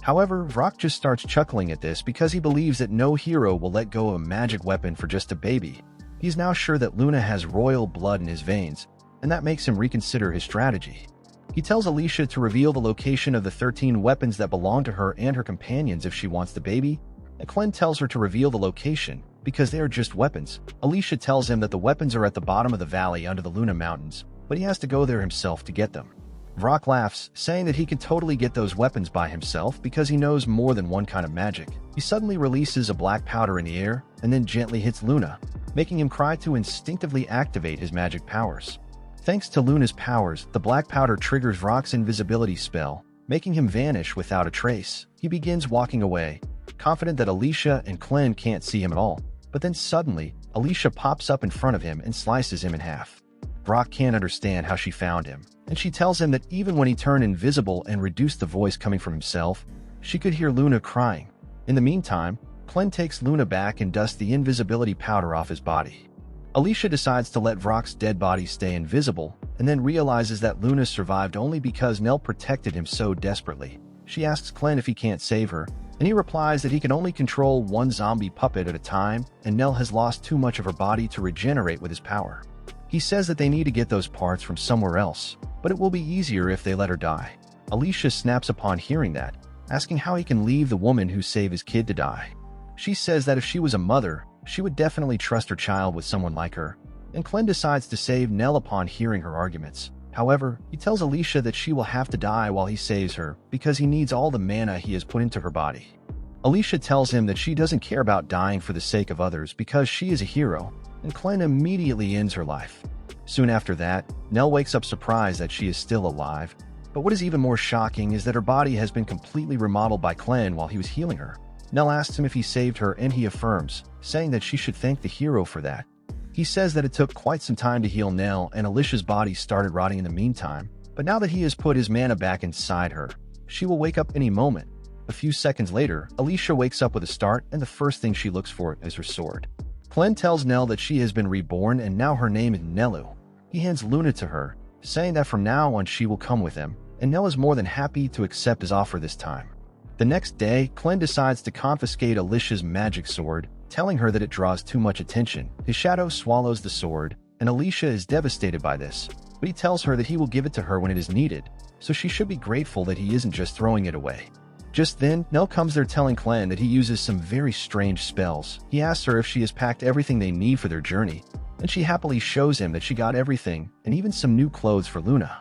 However, Vrock just starts chuckling at this because he believes that no hero will let go of a magic weapon for just a baby. He's now sure that Luna has royal blood in his veins, and that makes him reconsider his strategy. He tells Alicia to reveal the location of the 13 weapons that belong to her and her companions if she wants the baby, and Clem tells her to reveal the location because they are just weapons. Alicia tells him that the weapons are at the bottom of the valley under the Luna Mountains, but he has to go there himself to get them. Vrock laughs, saying that he can totally get those weapons by himself because he knows more than one kind of magic. He suddenly releases a black powder in the air and then gently hits Luna, making him cry to instinctively activate his magic powers. Thanks to Luna's powers, the black powder triggers Vrock's invisibility spell, making him vanish without a trace. He begins walking away, confident that Alicia and Clem can't see him at all. But then suddenly, Alicia pops up in front of him and slices him in half. Vrock can't understand how she found him, and she tells him that even when he turned invisible and reduced the voice coming from himself, she could hear Luna crying. In the meantime, Clem takes Luna back and dusts the invisibility powder off his body. Alicia decides to let Vrock's dead body stay invisible, and then realizes that Luna survived only because Nell protected him so desperately. She asks Clem if he can't save her, and he replies that he can only control one zombie puppet at a time, and Nell has lost too much of her body to regenerate with his power. He says that they need to get those parts from somewhere else, but it will be easier if they let her die. Alicia snaps upon hearing that, asking how he can leave the woman who saved his kid to die. She says that if she was a mother, she would definitely trust her child with someone like her, and Clem decides to save Nell upon hearing her arguments. However, he tells Alicia that she will have to die while he saves her because he needs all the mana he has put into her body. Alicia tells him that she doesn't care about dying for the sake of others because she is a hero, and Clem immediately ends her life. Soon after that, Nell wakes up surprised that she is still alive, but what is even more shocking is that her body has been completely remodeled by Clem while he was healing her. Nell asks him if he saved her and he affirms, saying that she should thank the hero for that. He says that it took quite some time to heal Nell and Alicia's body started rotting in the meantime, but now that he has put his mana back inside her, she will wake up any moment. A few seconds later, Alicia wakes up with a start and the first thing she looks for is her sword. Clem tells Nell that she has been reborn and now her name is Nelu. He hands Luna to her, saying that from now on she will come with him, and Nell is more than happy to accept his offer this time. The next day, Clem decides to confiscate Alicia's magic sword, telling her that it draws too much attention. His shadow swallows the sword, and Alicia is devastated by this, but he tells her that he will give it to her when it is needed, so she should be grateful that he isn't just throwing it away. Just then, Nell comes there telling Clem that he uses some very strange spells. He asks her if she has packed everything they need for their journey, and she happily shows him that she got everything, and even some new clothes for Luna.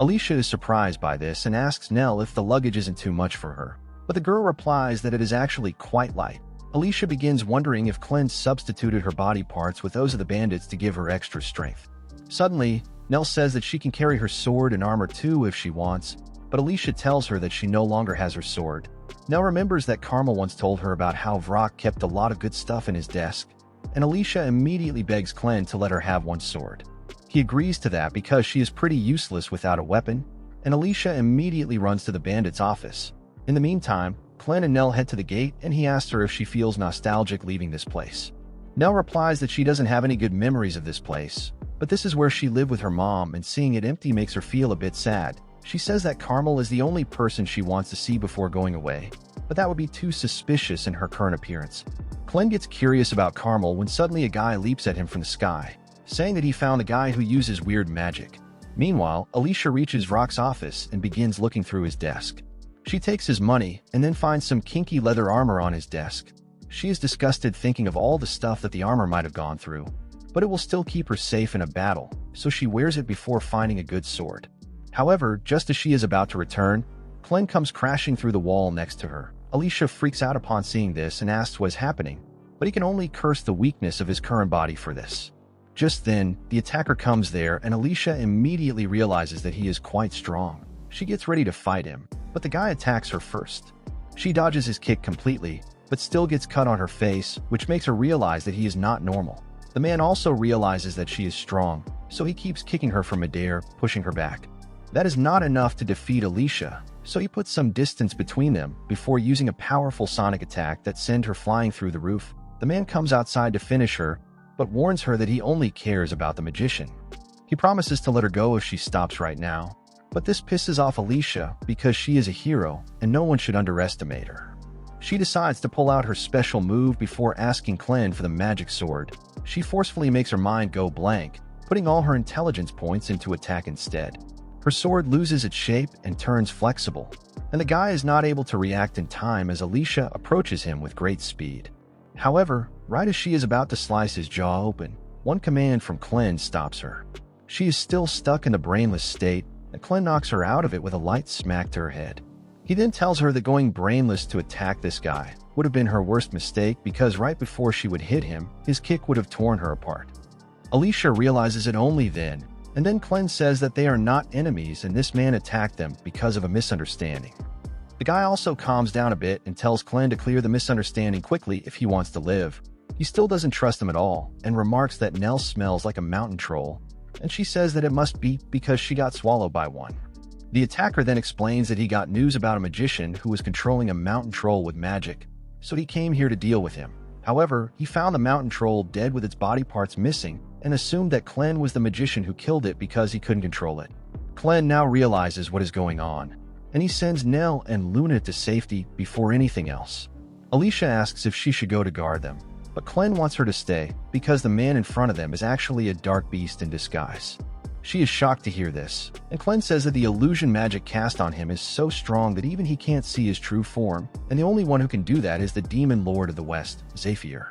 Alicia is surprised by this and asks Nell if the luggage isn't too much for her. but the girl replies that it is actually quite light. Alicia begins wondering if Clint substituted her body parts with those of the bandits to give her extra strength. Suddenly, Nell says that she can carry her sword and armor too if she wants, but Alicia tells her that she no longer has her sword. Nell remembers that Carmel once told her about how Vrock kept a lot of good stuff in his desk, and Alicia immediately begs Clint to let her have one sword. He agrees to that because she is pretty useless without a weapon, and Alicia immediately runs to the bandit's office. In the meantime, Clint and Nell head to the gate and he asks her if she feels nostalgic leaving this place. Nell replies that she doesn't have any good memories of this place, but this is where she lived with her mom and seeing it empty makes her feel a bit sad. She says that Carmel is the only person she wants to see before going away, but that would be too suspicious in her current appearance. Clint gets curious about Carmel when suddenly a guy leaps at him from the sky, saying that he found a guy who uses weird magic. Meanwhile, Alicia reaches Vrock's office and begins looking through his desk. She takes his money and then finds some kinky leather armor on his desk. She is disgusted thinking of all the stuff that the armor might have gone through, but it will still keep her safe in a battle, so she wears it before finding a good sword. However, just as she is about to return, Clint comes crashing through the wall next to her. Alicia freaks out upon seeing this and asks what is happening, but he can only curse the weakness of his current body for this. Just then, the attacker comes there and Alicia immediately realizes that he is quite strong. She gets ready to fight him, but the guy attacks her first. She dodges his kick completely, but still gets cut on her face, which makes her realize that he is not normal. The man also realizes that she is strong, so he keeps kicking her from midair, pushing her back. That is not enough to defeat Alicia, so he puts some distance between them before using a powerful sonic attack that sends her flying through the roof. The man comes outside to finish her, but warns her that he only cares about the magician. He promises to let her go if she stops right now, but this pisses off Alicia because she is a hero and no one should underestimate her. She decides to pull out her special move before asking Clint for the magic sword. She forcefully makes her mind go blank, putting all her intelligence points into attack instead. Her sword loses its shape and turns flexible, and the guy is not able to react in time as Alicia approaches him with great speed. However, right as she is about to slice his jaw open, one command from Clint stops her. She is still stuck in the brainless state, and Clint knocks her out of it with a light smack to her head. He then tells her that going brainless to attack this guy would have been her worst mistake because right before she would hit him, his kick would have torn her apart. Alicia realizes it only then, and then Clint says that they are not enemies and this man attacked them because of a misunderstanding. The guy also calms down a bit and tells Clint to clear the misunderstanding quickly if he wants to live. He still doesn't trust him at all and remarks that Nell smells like a mountain troll, and she says that it must be because she got swallowed by one. The attacker then explains that he got news about a magician who was controlling a mountain troll with magic, so he came here to deal with him. However, he found the mountain troll dead with its body parts missing and assumed that Clint was the magician who killed it because he couldn't control it. Clint now realizes what is going on, and he sends Nell and Luna to safety before anything else. Alicia asks if she should go to guard them, but Clint wants her to stay because the man in front of them is actually a dark beast in disguise. She is shocked to hear this, and Clint says that the illusion magic cast on him is so strong that even he can't see his true form, and the only one who can do that is the demon lord of the West, Zephyr.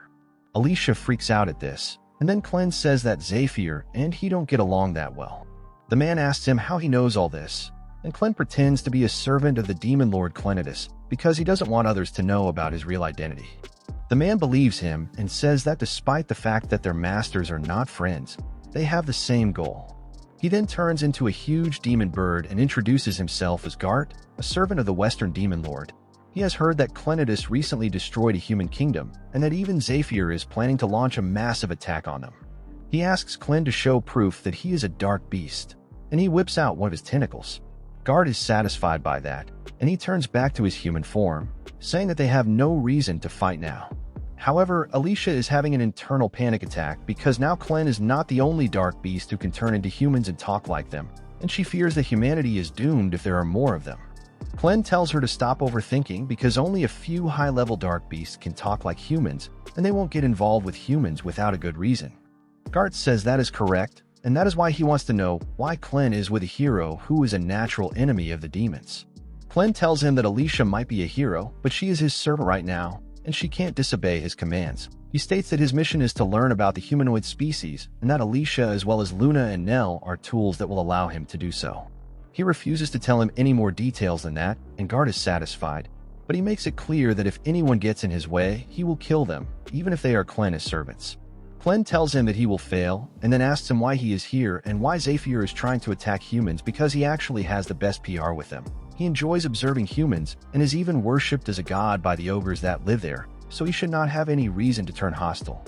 Alicia freaks out at this, and then Clint says that Zephyr and he don't get along that well. The man asks him how he knows all this, and Clint pretends to be a servant of the demon lord Clenitus because he doesn't want others to know about his real identity. The man believes him and says that despite the fact that their masters are not friends, they have the same goal. He then turns into a huge demon bird and introduces himself as Gart, a servant of the Western Demon Lord. He has heard that Clenitus recently destroyed a human kingdom, and that even Zephyr is planning to launch a massive attack on them. He asks Clint to show proof that he is a dark beast, and he whips out one of his tentacles. Gart is satisfied by that, and he turns back to his human form, saying that they have no reason to fight now. However, Alicia is having an internal panic attack because now Clint is not the only dark beast who can turn into humans and talk like them, and she fears that humanity is doomed if there are more of them. Clint tells her to stop overthinking because only a few high-level dark beasts can talk like humans, and they won't get involved with humans without a good reason. Gart says that is correct, and that is why he wants to know why Clint is with a hero who is a natural enemy of the demons. Clint tells him that Alicia might be a hero, but she is his servant right now, and she can't disobey his commands. He states that his mission is to learn about the humanoid species, and that Alicia as well as Luna and Nell are tools that will allow him to do so. He refuses to tell him any more details than that, and Gart is satisfied. but he makes it clear that if anyone gets in his way, he will kill them, even if they are Klen's servants. Klen tells him that he will fail, and then asks him why he is here and why Zephyr is trying to attack humans because he actually has the best PR with them. He enjoys observing humans and is even worshipped as a god by the ogres that live there, so he should not have any reason to turn hostile.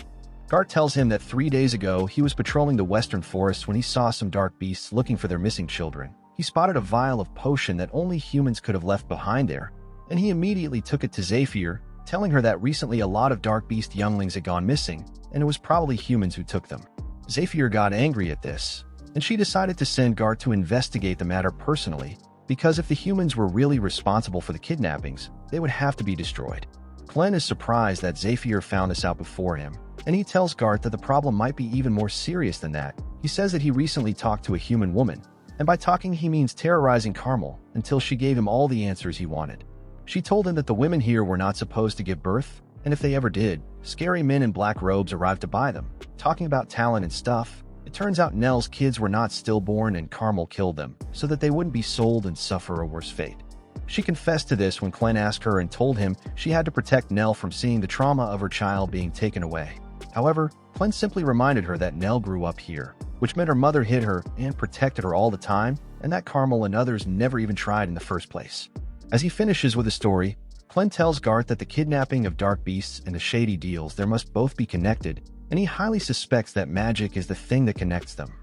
Gart tells him that 3 days ago he was patrolling the western forest when he saw some dark beasts looking for their missing children. He spotted a vial of potion that only humans could have left behind there, and he immediately took it to Zephyr, telling her that recently a lot of dark beast younglings had gone missing, and it was probably humans who took them. Zephyr got angry at this, and she decided to send Gart to investigate the matter personally, because if the humans were really responsible for the kidnappings, they would have to be destroyed. Klen is surprised that Zephyr found this out before him, and he tells Gart that the problem might be even more serious than that. He says that he recently talked to a human woman, and by talking he means terrorizing Carmel until she gave him all the answers he wanted. She told him that the women here were not supposed to give birth, and if they ever did, scary men in black robes arrived to buy them. Talking about talent and stuff, it turns out Nell's kids were not stillborn and Carmel killed them, so that they wouldn't be sold and suffer a worse fate. She confessed to this when Klen asked her and told him she had to protect Nell from seeing the trauma of her child being taken away. However, Klen simply reminded her that Nell grew up here, which meant her mother hid her and protected her all the time, and that Carmel and others never even tried in the first place. As he finishes with the story, Klen tells Gart that the kidnapping of dark beasts and the shady deals there must both be connected, and he highly suspects that magic is the thing that connects them.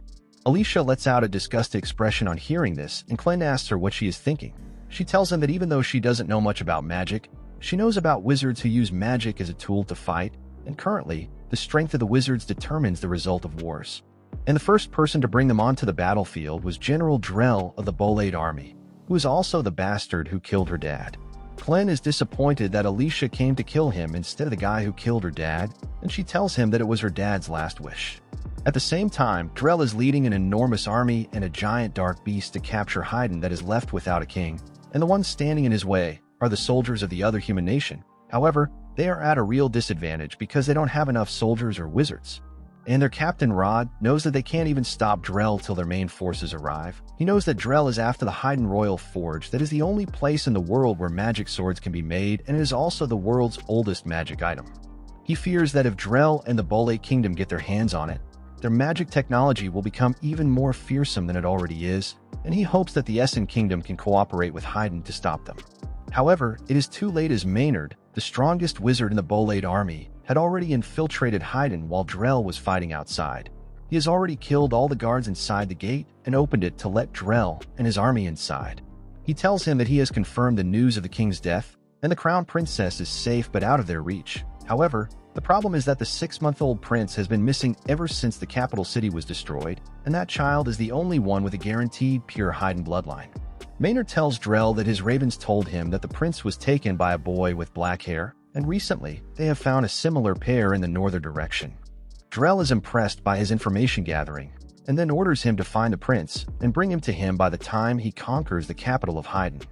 Alicia lets out a disgusted expression on hearing this, and Klen asks her what she is thinking. She tells him that even though she doesn't know much about magic, she knows about wizards who use magic as a tool to fight, and currently, the strength of the wizards determines the result of wars. And the first person to bring them onto the battlefield was General Drell of the Bolade army, who is also the bastard who killed her dad. Klen is disappointed that Alicia came to kill him instead of the guy who killed her dad, and she tells him that it was her dad's last wish. At the same time, Drell is leading an enormous army and a giant dark beast to capture Haydn that is left without a king, and the ones standing in his way are the soldiers of the other human nation. However, they are at a real disadvantage because they don't have enough soldiers or wizards. And their captain Rod knows that they can't even stop Drell till their main forces arrive. He knows that Drell is after the Haydn Royal Forge that is the only place in the world where magic swords can be made, and it is also the world's oldest magic item. He fears that if Drell and the Bolade Kingdom get their hands on it, their magic technology will become even more fearsome than it already is, and he hopes that the Essen Kingdom can cooperate with Haydn to stop them. However, it is too late as Maynard, the strongest wizard in the Bolade army, had already infiltrated Haydn while Drell was fighting outside. He has already killed all the guards inside the gate and opened it to let Drell and his army inside. He tells him that he has confirmed the news of the king's death, and the crown princess is safe but out of their reach. However, the problem is that the 6-month-old prince has been missing ever since the capital city was destroyed, and that child is the only one with a guaranteed pure Haydn bloodline. Maynard tells Drell that his ravens told him that the prince was taken by a boy with black hair, and recently they have found a similar pair in the northern direction. Drell is impressed by his information gathering, and then orders him to find the prince and bring him to him by the time he conquers the capital of Haydn.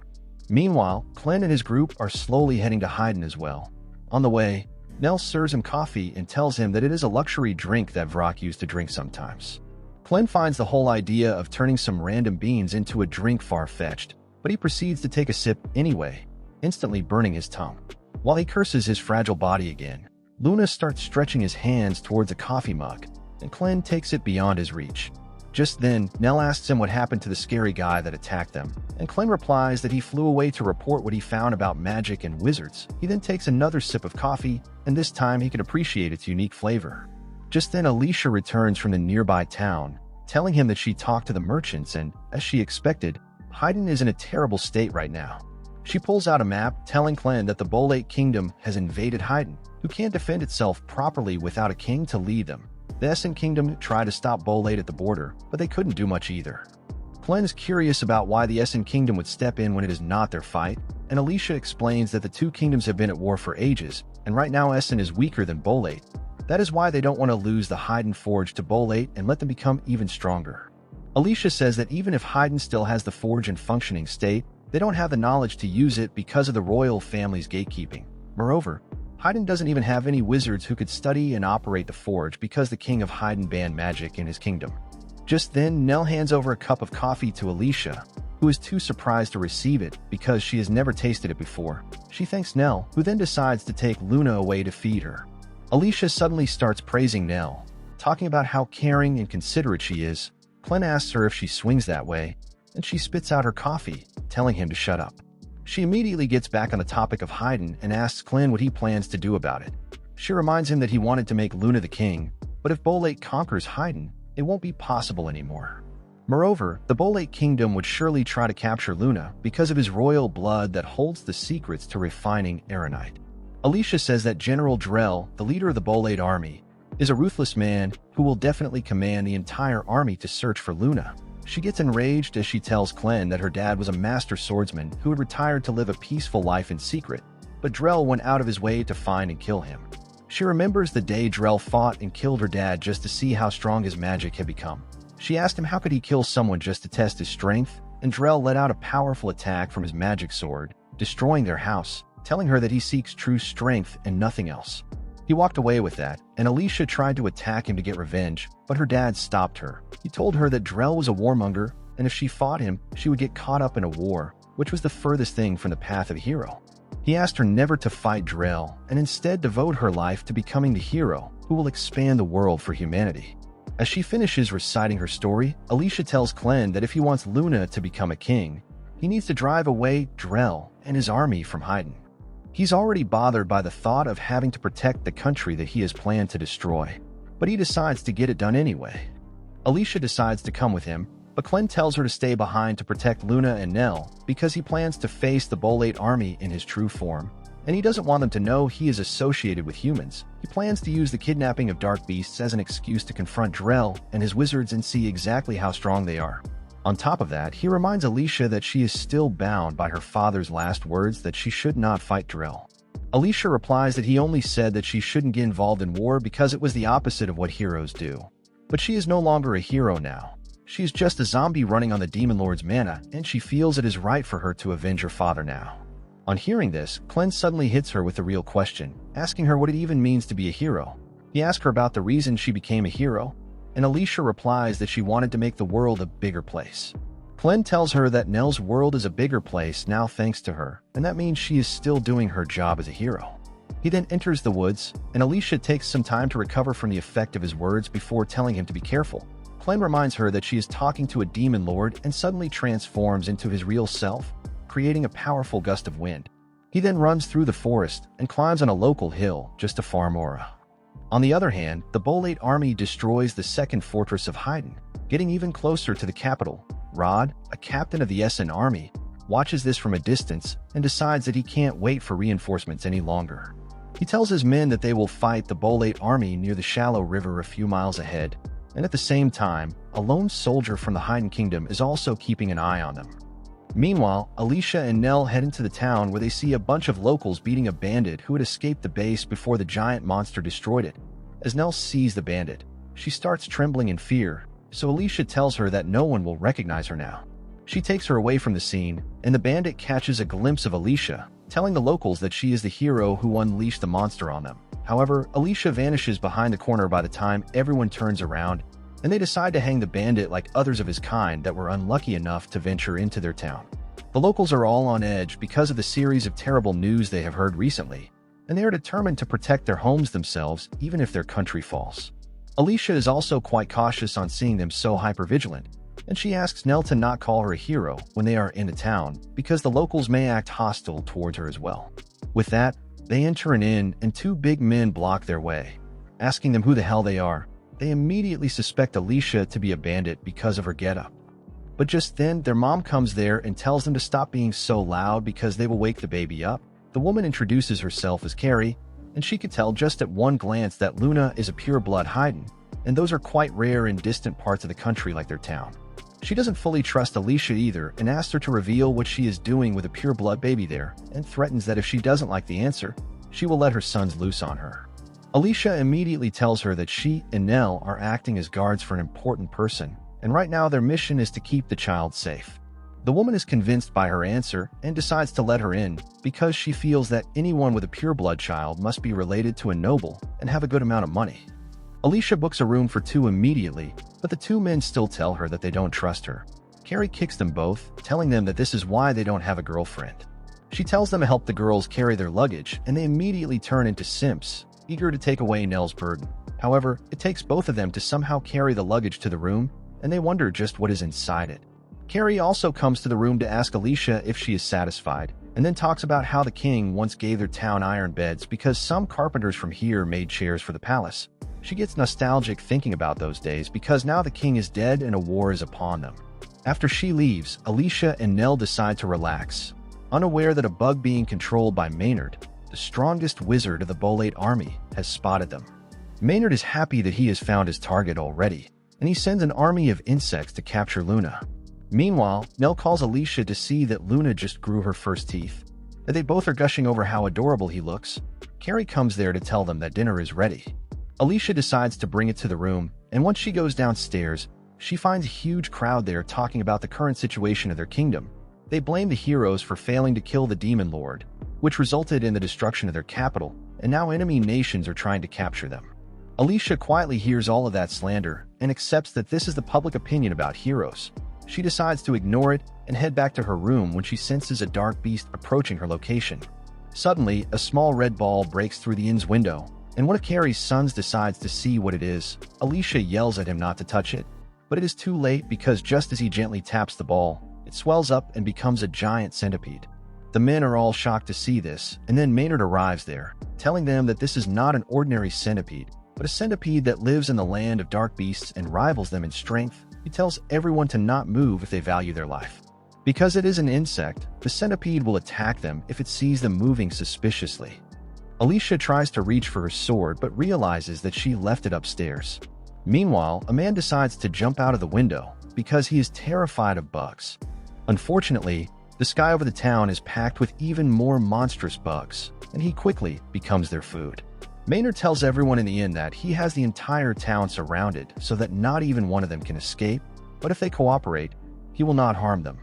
Meanwhile, Klen and his group are slowly heading to Haydn as well. On the way, Nell serves him coffee and tells him that it is a luxury drink that Vrock used to drink sometimes. Klen finds the whole idea of turning some random beans into a drink far-fetched, but he proceeds to take a sip anyway, instantly burning his tongue. While he curses his fragile body again, Luna starts stretching his hands towards a coffee mug, and Klen takes it beyond his reach. Just then, Nell asks him what happened to the scary guy that attacked them, and Klen replies that he flew away to report what he found about magic and wizards. He then takes another sip of coffee, and this time he can appreciate its unique flavor. Just then, Alicia returns from the nearby town, telling him that she talked to the merchants and, as she expected, Haydn is in a terrible state right now. She pulls out a map, telling Klen that the Bolade Kingdom has invaded Haydn, who can't defend itself properly without a king to lead them. The Essen Kingdom tried to stop Bolade at the border, but they couldn't do much either. Klen is curious about why the Essen Kingdom would step in when it is not their fight, and Alicia explains that the two kingdoms have been at war for ages, and right now Essen is weaker than Bolade. That is why they don't want to lose the Haydn Forge to Bolade and let them become even stronger. Alicia says that even if Haydn still has the forge in functioning state, they don't have the knowledge to use it because of the royal family's gatekeeping. Moreover, Haydn doesn't even have any wizards who could study and operate the forge because the king of Haydn banned magic in his kingdom. Just then, Nell hands over a cup of coffee to Alicia, who is too surprised to receive it because she has never tasted it before. She thanks Nell, who then decides to take Luna away to feed her. Alicia suddenly starts praising Nell, talking about how caring and considerate she is. Clint asks her if she swings that way, and she spits out her coffee, telling him to shut up. She immediately gets back on the topic of Haydn and asks Clint what he plans to do about it. She reminds him that he wanted to make Luna the king, but if Bolate conquers Haydn, it won't be possible anymore. Moreover, the Bolate kingdom would surely try to capture Luna because of his royal blood that holds the secrets to refining Aeronite. Alicia says that General Drell, the leader of the Bolate army, is a ruthless man who will definitely command the entire army to search for Luna. She gets enraged as she tells Clem that her dad was a master swordsman who had retired to live a peaceful life in secret, but Drell went out of his way to find and kill him. She remembers the day Drell fought and killed her dad just to see how strong his magic had become. She asked him how could he kill someone just to test his strength, and Drell let out a powerful attack from his magic sword, destroying their house, telling her that he seeks true strength and nothing else. He walked away with that, and Alicia tried to attack him to get revenge, but her dad stopped her. He told her that Drell was a warmonger, and if she fought him, she would get caught up in a war, which was the furthest thing from the path of a hero. He asked her never to fight Drell, and instead devote her life to becoming the hero who will expand the world for humanity. As she finishes reciting her story, Alicia tells Clem that if he wants Luna to become a king, he needs to drive away Drell and his army from Haydn. He's already bothered by the thought of having to protect the country that he has planned to destroy, but he decides to get it done anyway. Alicia decides to come with him, but Clem tells her to stay behind to protect Luna and Nell because he plans to face the Bolate army in his true form, and he doesn't want them to know he is associated with humans. He plans to use the kidnapping of dark beasts as an excuse to confront Drell and his wizards and see exactly how strong they are. On top of that, he reminds Alicia that she is still bound by her father's last words that she should not fight Drell. Alicia replies that he only said that she shouldn't get involved in war because it was the opposite of what heroes do. But she is no longer a hero now. She is just a zombie running on the Demon Lord's mana, and she feels it is right for her to avenge her father now. On hearing this, Clem suddenly hits her with a real question, asking her what it even means to be a hero. He asks her about the reason she became a hero, and Alicia replies that she wanted to make the world a bigger place. Clem tells her that Nell's world is a bigger place now thanks to her, and that means she is still doing her job as a hero. He then enters the woods, and Alicia takes some time to recover from the effect of his words before telling him to be careful. Clem reminds her that she is talking to a demon lord and suddenly transforms into his real self, creating a powerful gust of wind. He then runs through the forest and climbs on a local hill just to farm aura. On the other hand, the Bolate army destroys the second fortress of Haydn, getting even closer to the capital. Rod, a captain of the Essen army, watches this from a distance and decides that he can't wait for reinforcements any longer. He tells his men that they will fight the Bolate army near the shallow river a few miles ahead, and at the same time, a lone soldier from the Haydn kingdom is also keeping an eye on them. Meanwhile, Alicia and Nell head into the town where they see a bunch of locals beating a bandit who had escaped the base before the giant monster destroyed it. As Nell sees the bandit, she starts trembling in fear, so Alicia tells her that no one will recognize her now. She takes her away from the scene, and the bandit catches a glimpse of Alicia, telling the locals that she is the hero who unleashed the monster on them. However, Alicia vanishes behind the corner by the time everyone turns around, and they decide to hang the bandit like others of his kind that were unlucky enough to venture into their town. The locals are all on edge because of the series of terrible news they have heard recently, and they are determined to protect their homes themselves even if their country falls. Alicia is also quite cautious on seeing them so hypervigilant, and she asks Nell to not call her a hero when they are in the town because the locals may act hostile towards her as well. With that, they enter an inn and two big men block their way. Asking them who the hell they are, they immediately suspect Alicia to be a bandit because of her getup. But just then, their mom comes there and tells them to stop being so loud because they will wake the baby up. The woman introduces herself as Carrie, and she could tell just at one glance that Luna is a pure-blood Haydn, and those are quite rare in distant parts of the country like their town. She doesn't fully trust Alicia either and asks her to reveal what she is doing with a pure-blood baby there, and threatens that if she doesn't like the answer, she will let her sons loose on her. Alicia immediately tells her that she and Nell are acting as guards for an important person, and right now their mission is to keep the child safe. The woman is convinced by her answer and decides to let her in because she feels that anyone with a pure-blood child must be related to a noble and have a good amount of money. Alicia books a room for two immediately, but the two men still tell her that they don't trust her. Carrie kicks them both, telling them that this is why they don't have a girlfriend. She tells them to help the girls carry their luggage, and they immediately turn into simps, eager to take away Nell's burden. However, it takes both of them to somehow carry the luggage to the room, and they wonder just what is inside it. Carrie also comes to the room to ask Alicia if she is satisfied, and then talks about how the king once gave their town iron beds because some carpenters from here made chairs for the palace. She gets nostalgic thinking about those days because now the king is dead and a war is upon them. After she leaves, Alicia and Nell decide to relax, unaware that a bug being controlled by Maynard, the strongest wizard of the Bolate army, has spotted them. Maynard is happy that he has found his target already, and he sends an army of insects to capture Luna. Meanwhile, Nell calls Alicia to see that Luna just grew her first teeth. As they both are gushing over how adorable he looks, Carrie comes there to tell them that dinner is ready. Alicia decides to bring it to the room, and once she goes downstairs, she finds a huge crowd there talking about the current situation of their kingdom. They blame the heroes for failing to kill the Demon Lord, which resulted in the destruction of their capital, and now enemy nations are trying to capture them. Alicia quietly hears all of that slander and accepts that this is the public opinion about heroes. She decides to ignore it and head back to her room when she senses a dark beast approaching her location. Suddenly, a small red ball breaks through the inn's window, and one of Carrie's sons decides to see what it is. Alicia yells at him not to touch it, but it is too late because just as he gently taps the ball, it swells up and becomes a giant centipede. The men are all shocked to see this, and then Maynard arrives there, telling them that this is not an ordinary centipede, but a centipede that lives in the land of dark beasts and rivals them in strength. He tells everyone to not move if they value their life. Because it is an insect, the centipede will attack them if it sees them moving suspiciously. Alicia tries to reach for her sword but realizes that she left it upstairs. Meanwhile, a man decides to jump out of the window because he is terrified of bugs. Unfortunately, the sky over the town is packed with even more monstrous bugs, and he quickly becomes their food. Maynard tells everyone in the inn that he has the entire town surrounded so that not even one of them can escape, but if they cooperate, he will not harm them.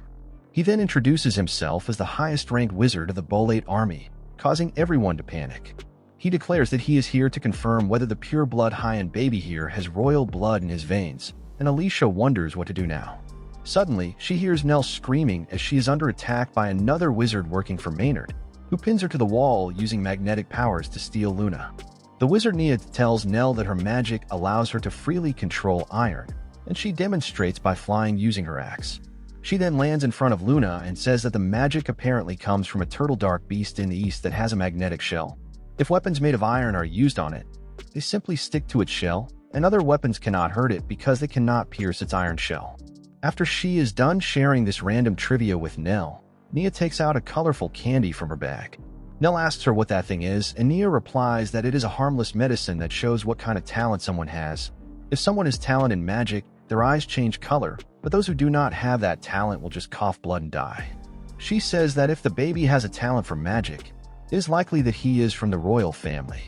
He then introduces himself as the highest-ranked wizard of the Bolate army, causing everyone to panic. He declares that he is here to confirm whether the pure-blood High-End baby here has royal blood in his veins, and Alicia wonders what to do now. Suddenly, she hears Nell screaming as she is under attack by another wizard working for Maynard, who pins her to the wall using magnetic powers to steal Luna. The wizard Nia tells Nell that her magic allows her to freely control iron, and she demonstrates by flying using her axe. She then lands in front of Luna and says that the magic apparently comes from a turtle dark beast in the east that has a magnetic shell. If weapons made of iron are used on it, they simply stick to its shell, and other weapons cannot hurt it because they cannot pierce its iron shell. After she is done sharing this random trivia with Nell, Nia takes out a colorful candy from her bag. Nell asks her what that thing is, and Nia replies that it is a harmless medicine that shows what kind of talent someone has. If someone is talented in magic, their eyes change color, but those who do not have that talent will just cough blood and die. She says that if the baby has a talent for magic, it is likely that he is from the royal family.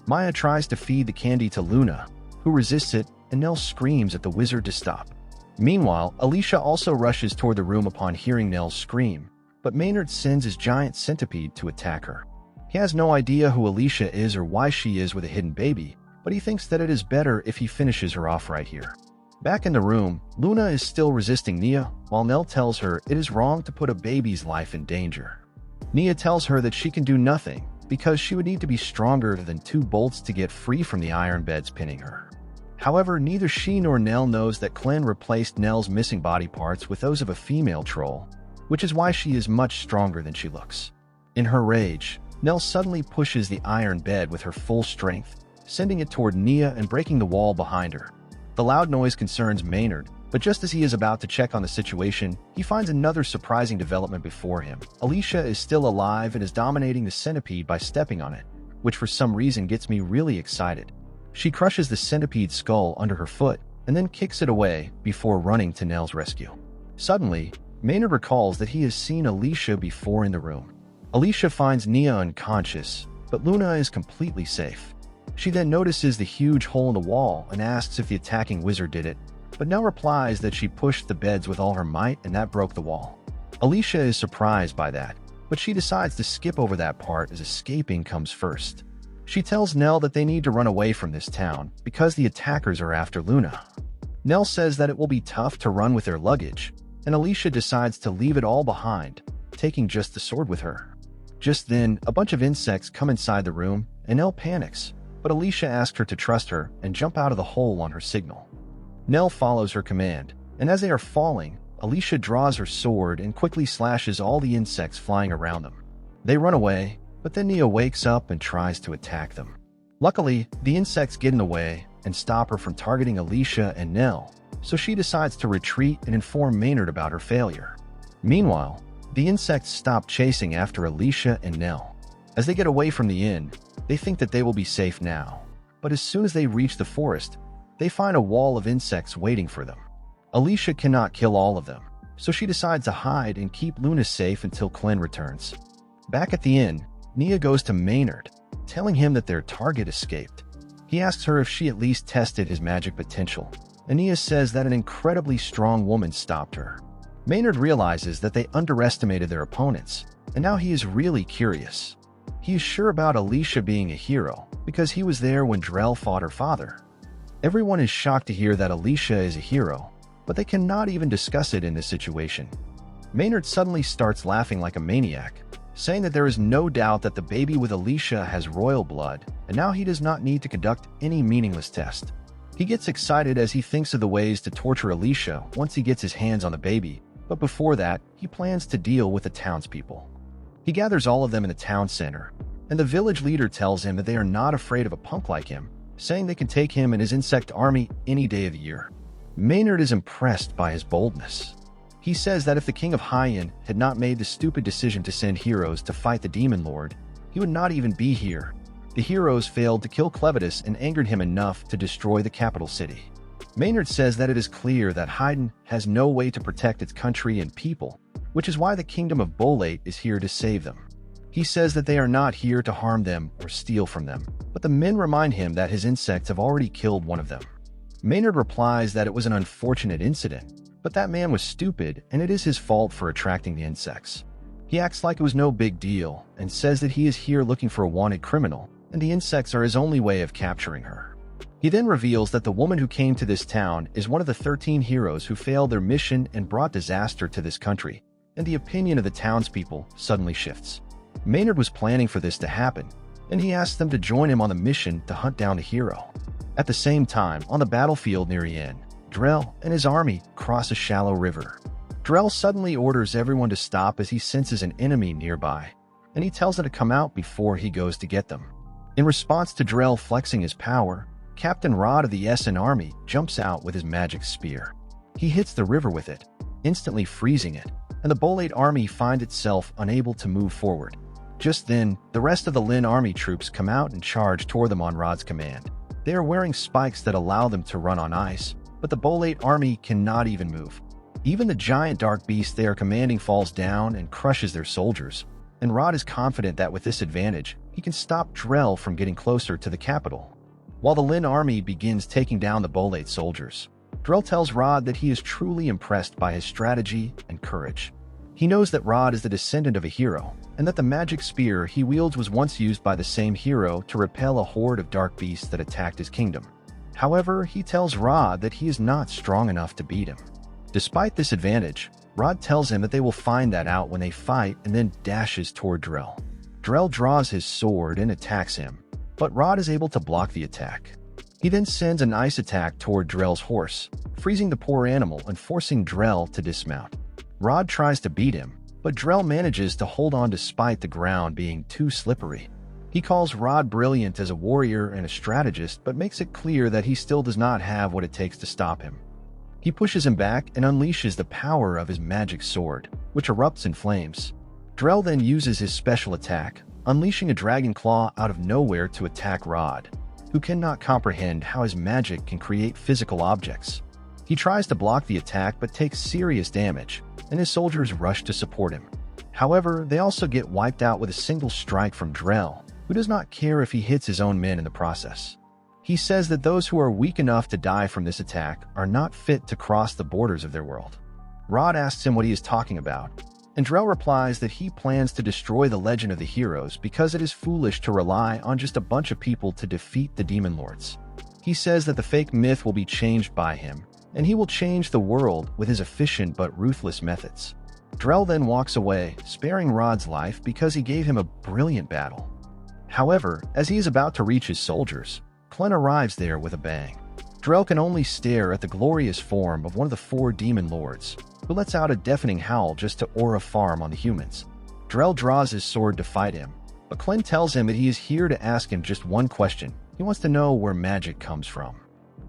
Maya tries to feed the candy to Luna, who resists it, and Nell screams at the wizard to stop. Meanwhile, Alicia also rushes toward the room upon hearing Nell scream, but Maynard sends his giant centipede to attack her. He has no idea who Alicia is or why she is with a hidden baby, but he thinks that it is better if he finishes her off right here. Back in the room, Luna is still resisting Nia, while Nell tells her it is wrong to put a baby's life in danger. Nia tells her that she can do nothing because she would need to be stronger than 2 bolts to get free from the iron beds pinning her. However, neither she nor Nell knows that Glenn replaced Nell's missing body parts with those of a female troll, which is why she is much stronger than she looks. In her rage, Nell suddenly pushes the iron bed with her full strength, sending it toward Nia and breaking the wall behind her. The loud noise concerns Maynard, but just as he is about to check on the situation, he finds another surprising development before him. Alicia is still alive and is dominating the centipede by stepping on it, which for some reason gets me really excited. She crushes the centipede's skull under her foot and then kicks it away before running to Nell's rescue. Suddenly, Maynard recalls that he has seen Alicia before in the room. Alicia finds Nia unconscious, but Luna is completely safe. She then notices the huge hole in the wall and asks if the attacking wizard did it, but Nell replies that she pushed the beds with all her might and that broke the wall. Alicia is surprised by that, but she decides to skip over that part as escaping comes first. She tells Nell that they need to run away from this town because the attackers are after Luna. Nell says that it will be tough to run with their luggage, and Alicia decides to leave it all behind, taking just the sword with her. Just then, a bunch of insects come inside the room, and Nell panics, but Alicia asks her to trust her and jump out of the hole on her signal. Nell follows her command, and as they are falling, Alicia draws her sword and quickly slashes all the insects flying around them. They run away, but then Nia wakes up and tries to attack them. Luckily, the insects get in the way and stop her from targeting Alicia and Nell, so she decides to retreat and inform Maynard about her failure. Meanwhile, the insects stop chasing after Alicia and Nell. As they get away from the inn, they think that they will be safe now, but as soon as they reach the forest, they find a wall of insects waiting for them. Alicia cannot kill all of them, so she decides to hide and keep Luna safe until Clint returns. Back at the inn, Nia goes to Maynard, telling him that their target escaped. He asks her if she at least tested his magic potential, and Nia says that an incredibly strong woman stopped her. Maynard realizes that they underestimated their opponents, and now he is really curious. He is sure about Alicia being a hero because he was there when Drell fought her father. Everyone is shocked to hear that Alicia is a hero, but they cannot even discuss it in this situation. Maynard suddenly starts laughing like a maniac, saying that there is no doubt that the baby with Alicia has royal blood, and now he does not need to conduct any meaningless test. He gets excited as he thinks of the ways to torture Alicia once he gets his hands on the baby, but before that, he plans to deal with the townspeople. He gathers all of them in the town center, and the village leader tells him that they are not afraid of a punk like him, saying they can take him and his insect army any day of the year. Maynard is impressed by his boldness. He says that if the king of Hyen had not made the stupid decision to send heroes to fight the demon lord, he would not even be here. The heroes failed to kill Clevitus and angered him enough to destroy the capital city. Maynard says that it is clear that Hyen has no way to protect its country and people, which is why the kingdom of Bolate is here to save them. He says that they are not here to harm them or steal from them, but the men remind him that his insects have already killed one of them. Maynard replies that it was an unfortunate incident, but that man was stupid and it is his fault for attracting the insects. He acts like it was no big deal and says that he is here looking for a wanted criminal, and the insects are his only way of capturing her. He then reveals that the woman who came to this town is one of the 13 heroes who failed their mission and brought disaster to this country, and the opinion of the townspeople suddenly shifts. Maynard was planning for this to happen, and he asks them to join him on the mission to hunt down the hero. At the same time, on the battlefield near Yen, Drell and his army cross a shallow river. Drell suddenly orders everyone to stop as he senses an enemy nearby, and he tells them to come out before he goes to get them. In response to Drell flexing his power, Captain Rod of the Essen army jumps out with his magic spear. He hits the river with it, instantly freezing it, and the Bolate army find itself unable to move forward. Just then, the rest of the Lin army troops come out and charge toward them on Rod's command. They are wearing spikes that allow them to run on ice, but the Bolate army cannot even move. Even the giant dark beast they are commanding falls down and crushes their soldiers, and Rod is confident that with this advantage, he can stop Drell from getting closer to the capital. While the Lin army begins taking down the Bolate soldiers, Drell tells Rod that he is truly impressed by his strategy and courage. He knows that Rod is the descendant of a hero, and that the magic spear he wields was once used by the same hero to repel a horde of dark beasts that attacked his kingdom. However, he tells Rod that he is not strong enough to beat him. Despite this advantage, Rod tells him that they will find that out when they fight and then dashes toward Drell. Drell draws his sword and attacks him, but Rod is able to block the attack. He then sends an ice attack toward Drell's horse, freezing the poor animal and forcing Drell to dismount. Rod tries to beat him, but Drell manages to hold on despite the ground being too slippery. He calls Rod brilliant as a warrior and a strategist, but makes it clear that he still does not have what it takes to stop him. He pushes him back and unleashes the power of his magic sword, which erupts in flames. Drell then uses his special attack, unleashing a dragon claw out of nowhere to attack Rod, who cannot comprehend how his magic can create physical objects. He tries to block the attack but takes serious damage, and his soldiers rush to support him. However, they also get wiped out with a single strike from Drell, who does not care if he hits his own men in the process. He says that those who are weak enough to die from this attack are not fit to cross the borders of their world. Rod asks him what he is talking about, and Drell replies that he plans to destroy the legend of the heroes because it is foolish to rely on just a bunch of people to defeat the demon lords. He says that the fake myth will be changed by him, and he will change the world with his efficient but ruthless methods. Drell then walks away, sparing Rod's life because he gave him a brilliant battle. However, as he is about to reach his soldiers, Clen arrives there with a bang. Drell can only stare at the glorious form of one of the 4 demon lords, who lets out a deafening howl just to aura farm on the humans. Drell draws his sword to fight him, but Clen tells him that he is here to ask him just one question. He wants to know where magic comes from.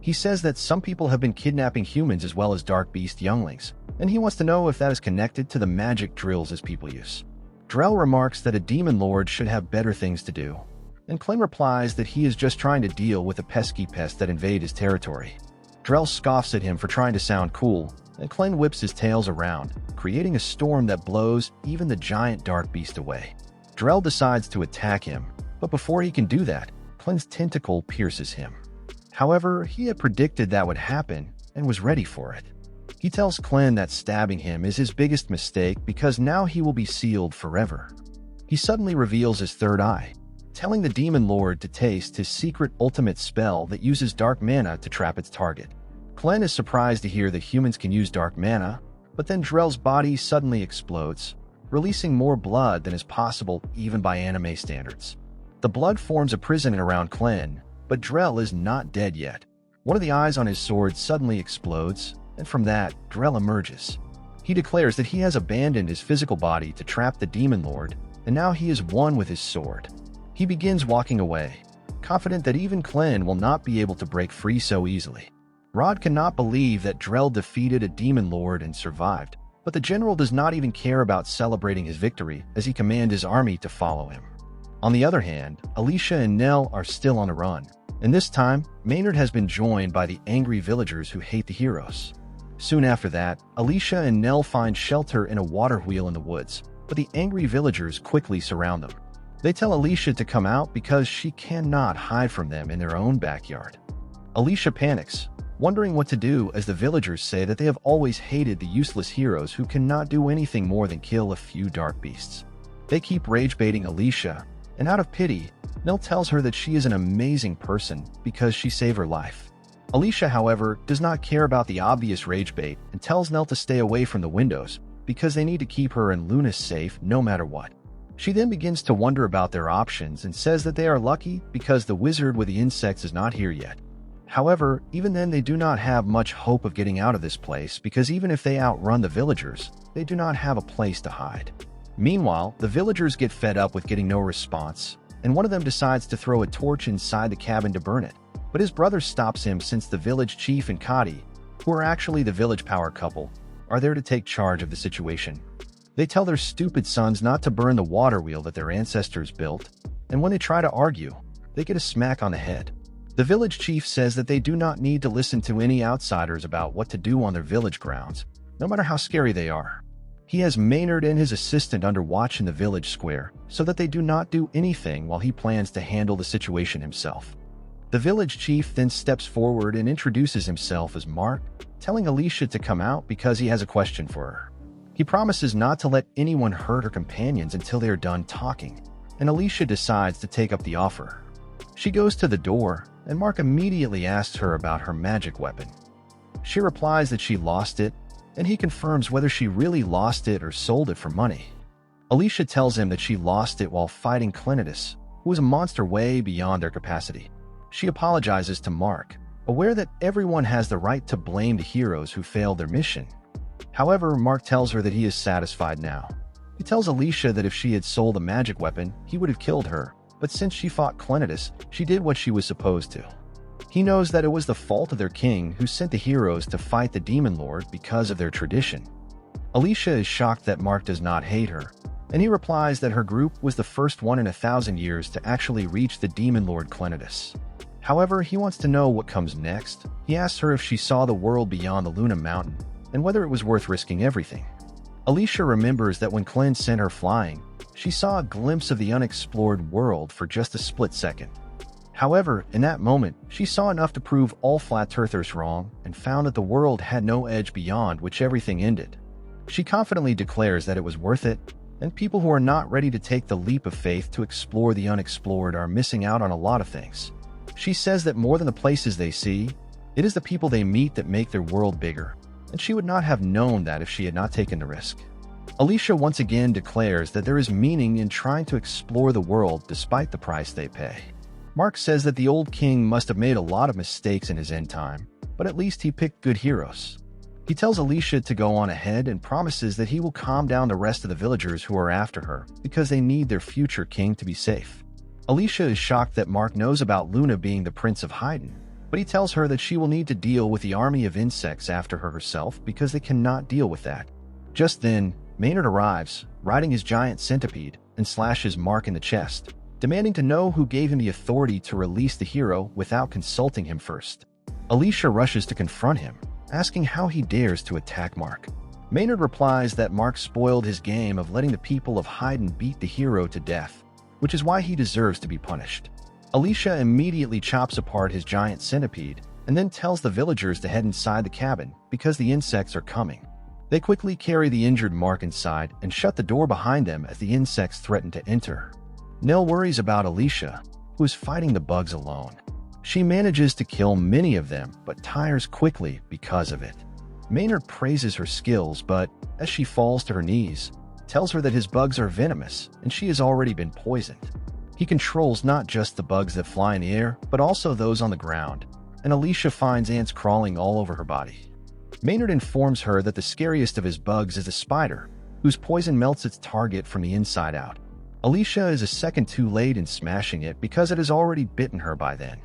He says that some people have been kidnapping humans as well as dark beast younglings, and he wants to know if that is connected to the magic drills his people use. Drell remarks that a demon lord should have better things to do, and Clen replies that he is just trying to deal with a pesky pest that invade his territory. Drell scoffs at him for trying to sound cool, and Clen whips his tails around, creating a storm that blows even the giant dark beast away. Drell decides to attack him, but before he can do that, Clen's tentacle pierces him. However, he had predicted that would happen and was ready for it. He tells Clen that stabbing him is his biggest mistake because now he will be sealed forever. He suddenly reveals his third eye, telling the demon lord to taste his secret ultimate spell that uses dark mana to trap its target. Clen is surprised to hear that humans can use dark mana, but then Drell's body suddenly explodes, releasing more blood than is possible even by anime standards. The blood forms a prison around Clen, but Drell is not dead yet. One of the eyes on his sword suddenly explodes, and from that, Drell emerges. He declares that he has abandoned his physical body to trap the demon lord, and now he is one with his sword. He begins walking away, confident that even Clen will not be able to break free so easily. Rod cannot believe that Drell defeated a demon lord and survived, but the general does not even care about celebrating his victory as he commands his army to follow him. On the other hand, Alicia and Nell are still on a run, and this time, Maynard has been joined by the angry villagers who hate the heroes. Soon after that, Alicia and Nell find shelter in a water wheel in the woods, but the angry villagers quickly surround them. They tell Alicia to come out because she cannot hide from them in their own backyard. Alicia panics, wondering what to do as the villagers say that they have always hated the useless heroes who cannot do anything more than kill a few dark beasts. They keep rage-baiting Alicia, and out of pity, Nell tells her that she is an amazing person because she saved her life. Alicia, however, does not care about the obvious rage bait and tells Nell to stay away from the windows because they need to keep her and Luna safe no matter what. She then begins to wonder about their options and says that they are lucky because the wizard with the insects is not here yet. However, even then they do not have much hope of getting out of this place because even if they outrun the villagers, they do not have a place to hide. Meanwhile, the villagers get fed up with getting no response, and one of them decides to throw a torch inside the cabin to burn it. But his brother stops him since the village chief and Kadi, who are actually the village power couple, are there to take charge of the situation. They tell their stupid sons not to burn the water wheel that their ancestors built, and when they try to argue, they get a smack on the head. The village chief says that they do not need to listen to any outsiders about what to do on their village grounds, no matter how scary they are. He has Maynard and his assistant under watch in the village square so that they do not do anything while he plans to handle the situation himself. The village chief then steps forward and introduces himself as Mark, telling Alicia to come out because he has a question for her. He promises not to let anyone hurt her companions until they are done talking, and Alicia decides to take up the offer. She goes to the door, and Mark immediately asks her about her magic weapon. She replies that she lost it, and he confirms whether she really lost it or sold it for money. Alicia tells him that she lost it while fighting Clenitus, who was a monster way beyond their capacity. She apologizes to Mark, aware that everyone has the right to blame the heroes who failed their mission. However, Mark tells her that he is satisfied now. He tells Alicia that if she had sold a magic weapon, he would have killed her, but since she fought Clenitus, she did what she was supposed to. He knows that it was the fault of their king who sent the heroes to fight the demon lord because of their tradition. Alicia is shocked that Mark does not hate her, and he replies that her group was the first one in 1,000 years to actually reach the demon lord Clenitus. However, he wants to know what comes next. He asks her if she saw the world beyond the Luna Mountain, and whether it was worth risking everything. Alicia remembers that when Clen sent her flying, she saw a glimpse of the unexplored world for just a split second. However, in that moment, she saw enough to prove all flat earthers wrong and found that the world had no edge beyond which everything ended. She confidently declares that it was worth it, and people who are not ready to take the leap of faith to explore the unexplored are missing out on a lot of things. She says that more than the places they see, It is the people they meet that make their world bigger, and she would not have known that if she had not taken the risk. Alicia once again declares that there is meaning in trying to explore the world despite the price they pay. Mark says that the old king must have made a lot of mistakes in his end time, but at least he picked good heroes. He tells Alicia to go on ahead and promises that he will calm down the rest of the villagers who are after her because they need their future king to be safe. Alicia is shocked that Mark knows about Luna being the Prince of Haydn, but he tells her that she will need to deal with the army of insects after her herself because they cannot deal with that. Just then, Maynard arrives, riding his giant centipede, and slashes Mark in the chest, demanding to know who gave him the authority to release the hero without consulting him first. Alicia rushes to confront him, asking how he dares to attack Mark. Maynard replies that Mark spoiled his game of letting the people of Haydn beat the hero to death, which is why he deserves to be punished. Alicia immediately chops apart his giant centipede and then tells the villagers to head inside the cabin because the insects are coming. They quickly carry the injured Mark inside and shut the door behind them as the insects threaten to enter. Nell worries about Alicia, who is fighting the bugs alone. She manages to kill many of them, but tires quickly because of it. Maynard praises her skills, but as she falls to her knees, tells her that his bugs are venomous and she has already been poisoned. He controls not just the bugs that fly in the air, but also those on the ground, and Alicia finds ants crawling all over her body. Maynard informs her that the scariest of his bugs is a spider, whose poison melts its target from the inside out. Alicia is a second too late in smashing it because it has already bitten her by then.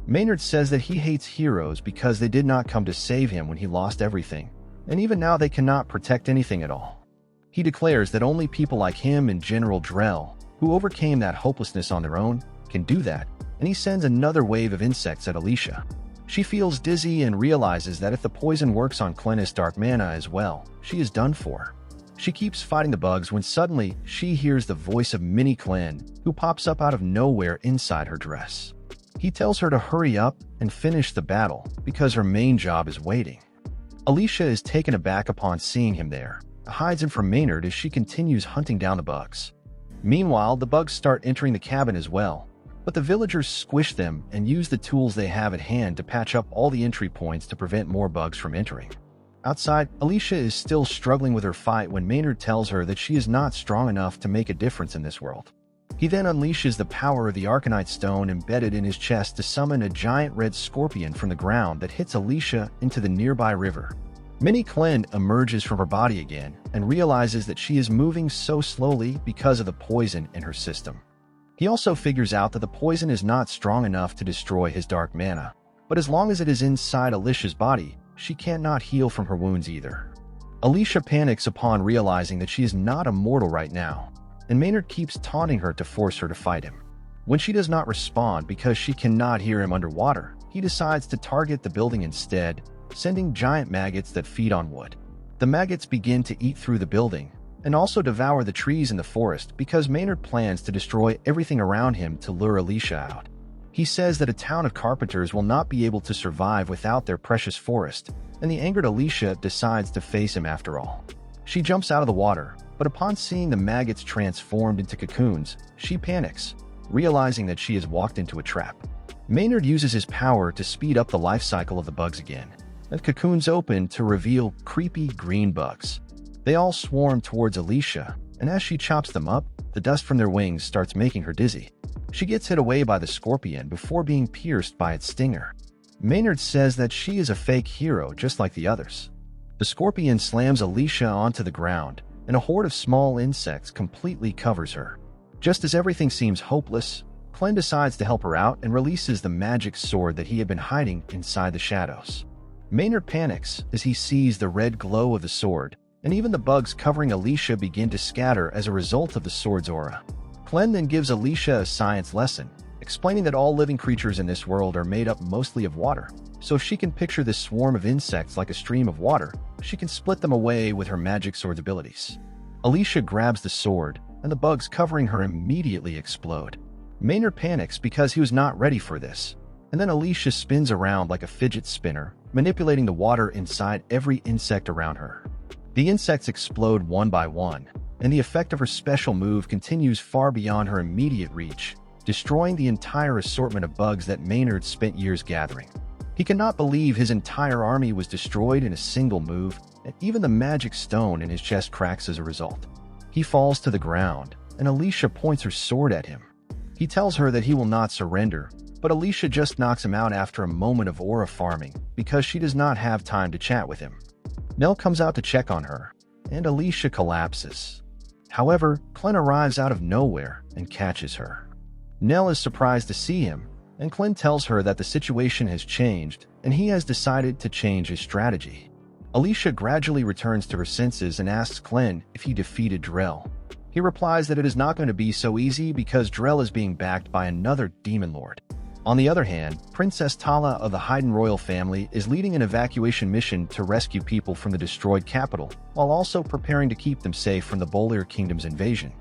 Maynard says that he hates heroes because they did not come to save him when he lost everything, and even now they cannot protect anything at all. He declares that only people like him and General Drell, who overcame that hopelessness on their own, can do that, and he sends another wave of insects at Alicia. She feels dizzy and realizes that if the poison works on Clennis Dark Mana as well, she is done for. She keeps fighting the bugs when suddenly she hears the voice of Mini Clen, who pops up out of nowhere inside her dress. He tells her to hurry up and finish the battle because her main job is waiting. Alicia is taken aback upon seeing him there, hides him from Maynard as she continues hunting down the bugs. Meanwhile, the bugs start entering the cabin as well, but the villagers squish them and use the tools they have at hand to patch up all the entry points to prevent more bugs from entering. Outside, Alicia is still struggling with her fight when Maynard tells her that she is not strong enough to make a difference in this world. He then unleashes the power of the Arcanite stone embedded in his chest to summon a giant red scorpion from the ground that hits Alicia into the nearby river. Mini Clen emerges from her body again and realizes that she is moving so slowly because of the poison in her system. He also figures out that the poison is not strong enough to destroy his dark mana, but as long as it is inside Alicia's body, she cannot heal from her wounds either. Alicia panics upon realizing that she is not immortal right now, and Maynard keeps taunting her to force her to fight him. When she does not respond because she cannot hear him underwater, he decides to target the building instead, sending giant maggots that feed on wood. The maggots begin to eat through the building and also devour the trees in the forest because Maynard plans to destroy everything around him to lure Alicia out. He says that a town of carpenters will not be able to survive without their precious forest, and the angered Alicia decides to face him after all. She jumps out of the water, but upon seeing the maggots transformed into cocoons, she panics, realizing that she has walked into a trap. Maynard uses his power to speed up the life cycle of the bugs again, and cocoons open to reveal creepy green bugs. They all swarm towards Alicia, and as she chops them up, the dust from their wings starts making her dizzy. She gets hit away by the scorpion before being pierced by its stinger. Maynard says that she is a fake hero just like the others. The scorpion slams Alicia onto the ground, and a horde of small insects completely covers her. Just as everything seems hopeless, Clen decides to help her out and releases the magic sword that he had been hiding inside the shadows. Maynard panics as he sees the red glow of the sword, and even the bugs covering Alicia begin to scatter as a result of the sword's aura. Clen then gives Alicia a science lesson, explaining that all living creatures in this world are made up mostly of water, so if she can picture this swarm of insects like a stream of water, she can split them away with her magic sword's abilities. Alicia grabs the sword, and the bugs covering her immediately explode. Maynard panics because he was not ready for this, and then Alicia spins around like a fidget spinner, manipulating the water inside every insect around her. The insects explode one by one, and the effect of her special move continues far beyond her immediate reach, destroying the entire assortment of bugs that Maynard spent years gathering. He cannot believe his entire army was destroyed in a single move, and even the magic stone in his chest cracks as a result. He falls to the ground, and Alicia points her sword at him. He tells her that he will not surrender, but Alicia just knocks him out after a moment of aura farming because she does not have time to chat with him. Nell comes out to check on her, and Alicia collapses. However, Clint arrives out of nowhere and catches her. Nell is surprised to see him, and Clint tells her that the situation has changed and he has decided to change his strategy. Alicia gradually returns to her senses and asks Clint if he defeated Drell. He replies that it is not going to be so easy because Drell is being backed by another demon lord. On the other hand, Princess Tala of the Haydn royal family is leading an evacuation mission to rescue people from the destroyed capital, while also preparing to keep them safe from the Bolir Kingdom's invasion.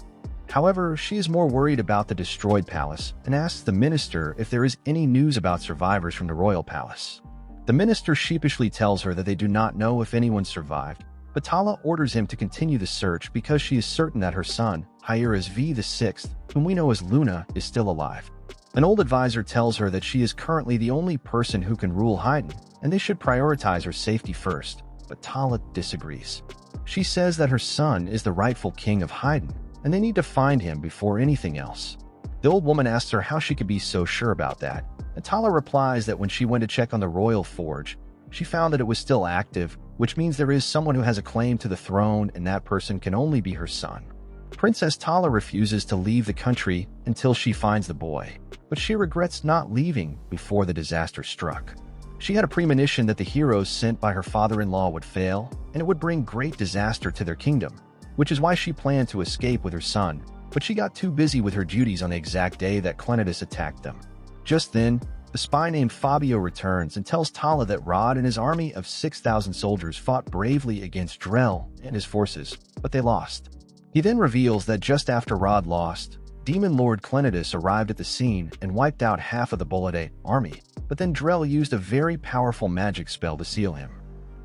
However, she is more worried about the destroyed palace and asks the minister if there is any news about survivors from the royal palace. The minister sheepishly tells her that they do not know if anyone survived, but Tala orders him to continue the search because she is certain that her son, Hieras VI, whom we know as Luna, is still alive. An old advisor tells her that she is currently the only person who can rule Haydn, and they should prioritize her safety first, but Tala disagrees. She says that her son is the rightful king of Haydn, and they need to find him before anything else. The old woman asks her how she could be so sure about that, and Tala replies that when she went to check on the royal forge, she found that it was still active, which means there is someone who has a claim to the throne, and that person can only be her son. Princess Tala refuses to leave the country until she finds the boy, but she regrets not leaving before the disaster struck. She had a premonition that the heroes sent by her father-in-law would fail, and it would bring great disaster to their kingdom, which is why she planned to escape with her son, but she got too busy with her duties on the exact day that Clenitis attacked them. Just then, the spy named Fabio returns and tells Tala that Rod and his army of 6,000 soldiers fought bravely against Drell and his forces, but they lost. He then reveals that just after Rod lost, Demon Lord Clenitis arrived at the scene and wiped out half of the Bolide army, but then Drell used a very powerful magic spell to seal him.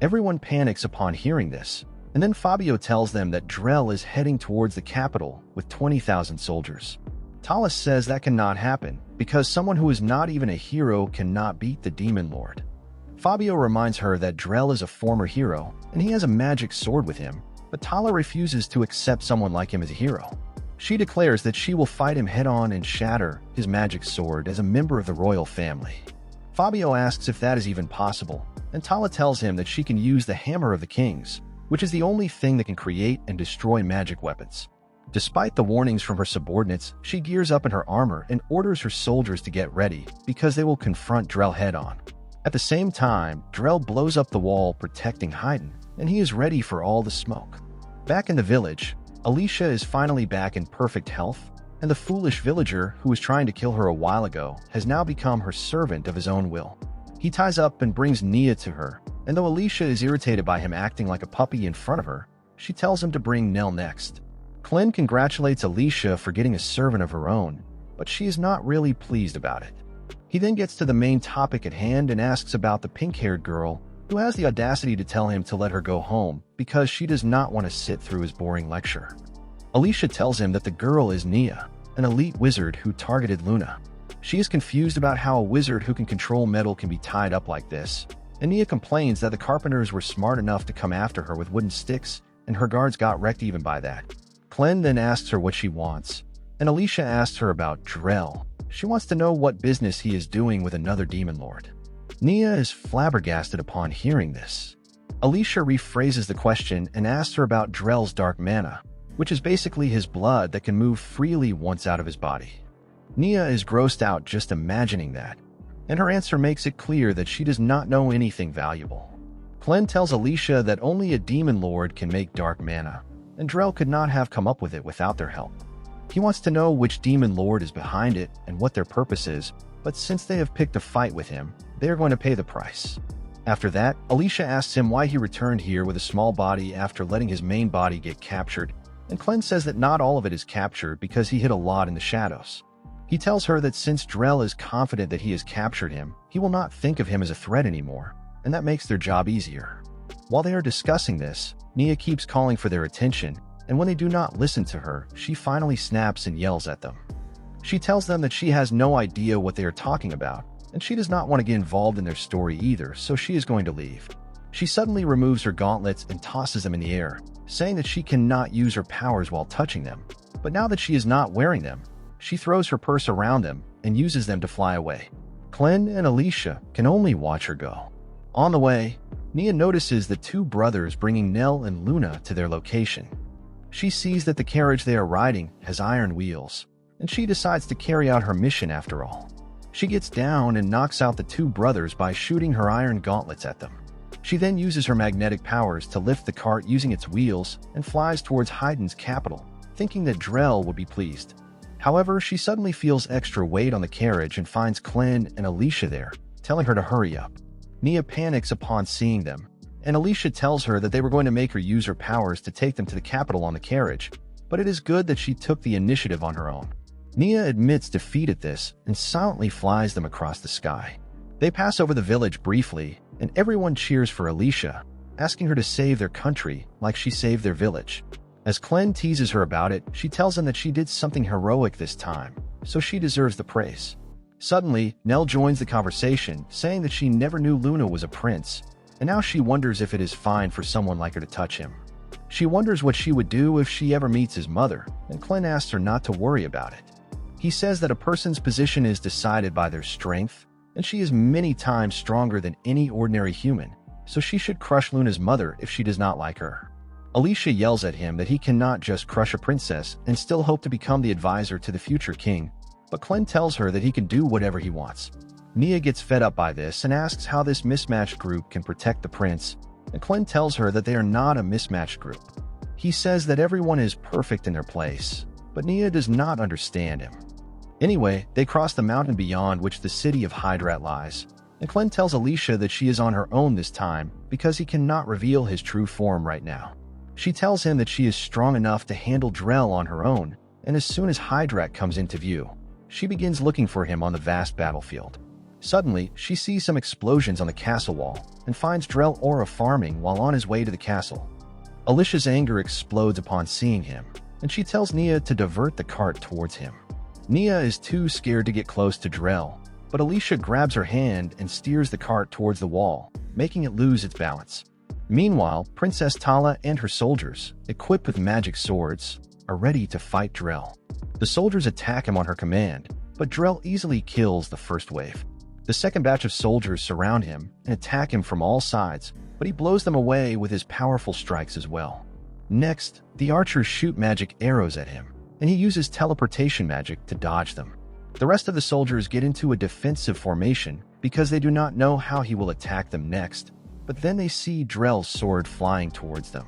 Everyone panics upon hearing this, and then Fabio tells them that Drell is heading towards the capital with 20,000 soldiers. Tala says that cannot happen, because someone who is not even a hero cannot beat the Demon Lord. Fabio reminds her that Drell is a former hero, and he has a magic sword with him, but Tala refuses to accept someone like him as a hero. She declares that she will fight him head-on and shatter his magic sword as a member of the royal family. Fabio asks if that is even possible, and Tala tells him that she can use the Hammer of the Kings, which is the only thing that can create and destroy magic weapons. Despite the warnings from her subordinates, she gears up in her armor and orders her soldiers to get ready because they will confront Drell head-on. At the same time, Drell blows up the wall protecting Haydn, and he is ready for all the smoke. Back in the village, Alicia is finally back in perfect health, and the foolish villager who was trying to kill her a while ago has now become her servant of his own will. He ties up and brings Nia to her, and though Alicia is irritated by him acting like a puppy in front of her, she tells him to bring Nell next. Clem congratulates Alicia for getting a servant of her own, but she is not really pleased about it. He then gets to the main topic at hand and asks about the pink-haired girl, who has the audacity to tell him to let her go home because she does not want to sit through his boring lecture. Alicia tells him that the girl is Nia, an elite wizard who targeted Luna. She is confused about how a wizard who can control metal can be tied up like this, and Nia complains that the carpenters were smart enough to come after her with wooden sticks, and her guards got wrecked even by that. Clem then asks her what she wants, and Alicia asks her about Drell. She wants to know what business he is doing with another demon lord. Nia is flabbergasted upon hearing this. Alicia rephrases the question and asks her about Drell's dark mana, which is basically his blood that can move freely once out of his body. Nia is grossed out just imagining that, and her answer makes it clear that she does not know anything valuable. Clem tells Alicia that only a demon lord can make dark mana, and Drell could not have come up with it without their help. He wants to know which demon lord is behind it and what their purpose is, but since they have picked a fight with him, they are going to pay the price. After that, Alicia asks him why he returned here with a small body after letting his main body get captured, and Clem says that not all of it is captured because he hid a lot in the shadows. He tells her that since Drell is confident that he has captured him, he will not think of him as a threat anymore, and that makes their job easier. While they are discussing this, Nia keeps calling for their attention, and when they do not listen to her, she finally snaps and yells at them. She tells them that she has no idea what they are talking about, and she does not want to get involved in their story either, so she is going to leave. She suddenly removes her gauntlets and tosses them in the air, saying that she cannot use her powers while touching them. But now that she is not wearing them, she throws her purse around them and uses them to fly away. Glenn and Alicia can only watch her go. On the way, Nia notices the two brothers bringing Nell and Luna to their location. She sees that the carriage they are riding has iron wheels, and she decides to carry out her mission after all. She gets down and knocks out the two brothers by shooting her iron gauntlets at them. She then uses her magnetic powers to lift the cart using its wheels and flies towards Haydn's capital, thinking that Drell would be pleased. However, she suddenly feels extra weight on the carriage and finds Glenn and Alicia there, telling her to hurry up. Nia panics upon seeing them, and Alicia tells her that they were going to make her use her powers to take them to the capital on the carriage, but it is good that she took the initiative on her own. Nia admits defeat at this and silently flies them across the sky. They pass over the village briefly, and everyone cheers for Alicia, asking her to save their country like she saved their village. As Glenn teases her about it, she tells him that she did something heroic this time, so she deserves the praise. Suddenly, Nell joins the conversation, saying that she never knew Luna was a prince, and now she wonders if it is fine for someone like her to touch him. She wonders what she would do if she ever meets his mother, and Glenn asks her not to worry about it. He says that a person's position is decided by their strength, and she is many times stronger than any ordinary human, so she should crush Luna's mother if she does not like her. Alicia yells at him that he cannot just crush a princess and still hope to become the advisor to the future king, but Glenn tells her that he can do whatever he wants. Nia gets fed up by this and asks how this mismatched group can protect the prince, and Glenn tells her that they are not a mismatched group. He says that everyone is perfect in their place, but Nia does not understand him. Anyway, they cross the mountain beyond which the city of Hydrat lies, and Glenn tells Alicia that she is on her own this time because he cannot reveal his true form right now. She tells him that she is strong enough to handle Drell on her own, and as soon as Hydrat comes into view, she begins looking for him on the vast battlefield. Suddenly, she sees some explosions on the castle wall and finds Drell Aura farming while on his way to the castle. Alicia's anger explodes upon seeing him, and she tells Nia to divert the cart towards him. Nia is too scared to get close to Drell, but Alicia grabs her hand and steers the cart towards the wall, making it lose its balance. Meanwhile, Princess Tala and her soldiers, equipped with magic swords, are ready to fight Drell. The soldiers attack him on her command, but Drell easily kills the first wave. The second batch of soldiers surround him and attack him from all sides, but he blows them away with his powerful strikes as well. Next, the archers shoot magic arrows at him, and he uses teleportation magic to dodge them. The rest of the soldiers get into a defensive formation because they do not know how he will attack them next, but then they see Drell's sword flying towards them.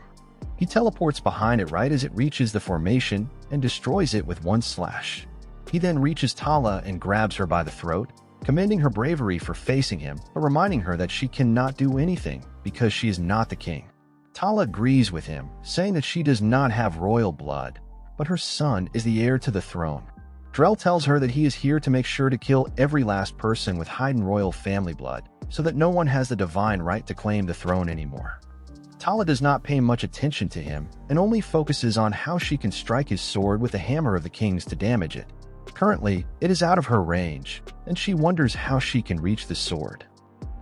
He teleports behind it right as it reaches the formation and destroys it with one slash. He then reaches Tala and grabs her by the throat, commending her bravery for facing him, but reminding her that she cannot do anything because she is not the king. Tala agrees with him, saying that she does not have royal blood, but her son is the heir to the throne. Drell tells her that he is here to make sure to kill every last person with Haydn royal family blood, so that no one has the divine right to claim the throne anymore. Tala does not pay much attention to him and only focuses on how she can strike his sword with the hammer of the kings to damage it. Currently, it is out of her range, and she wonders how she can reach the sword.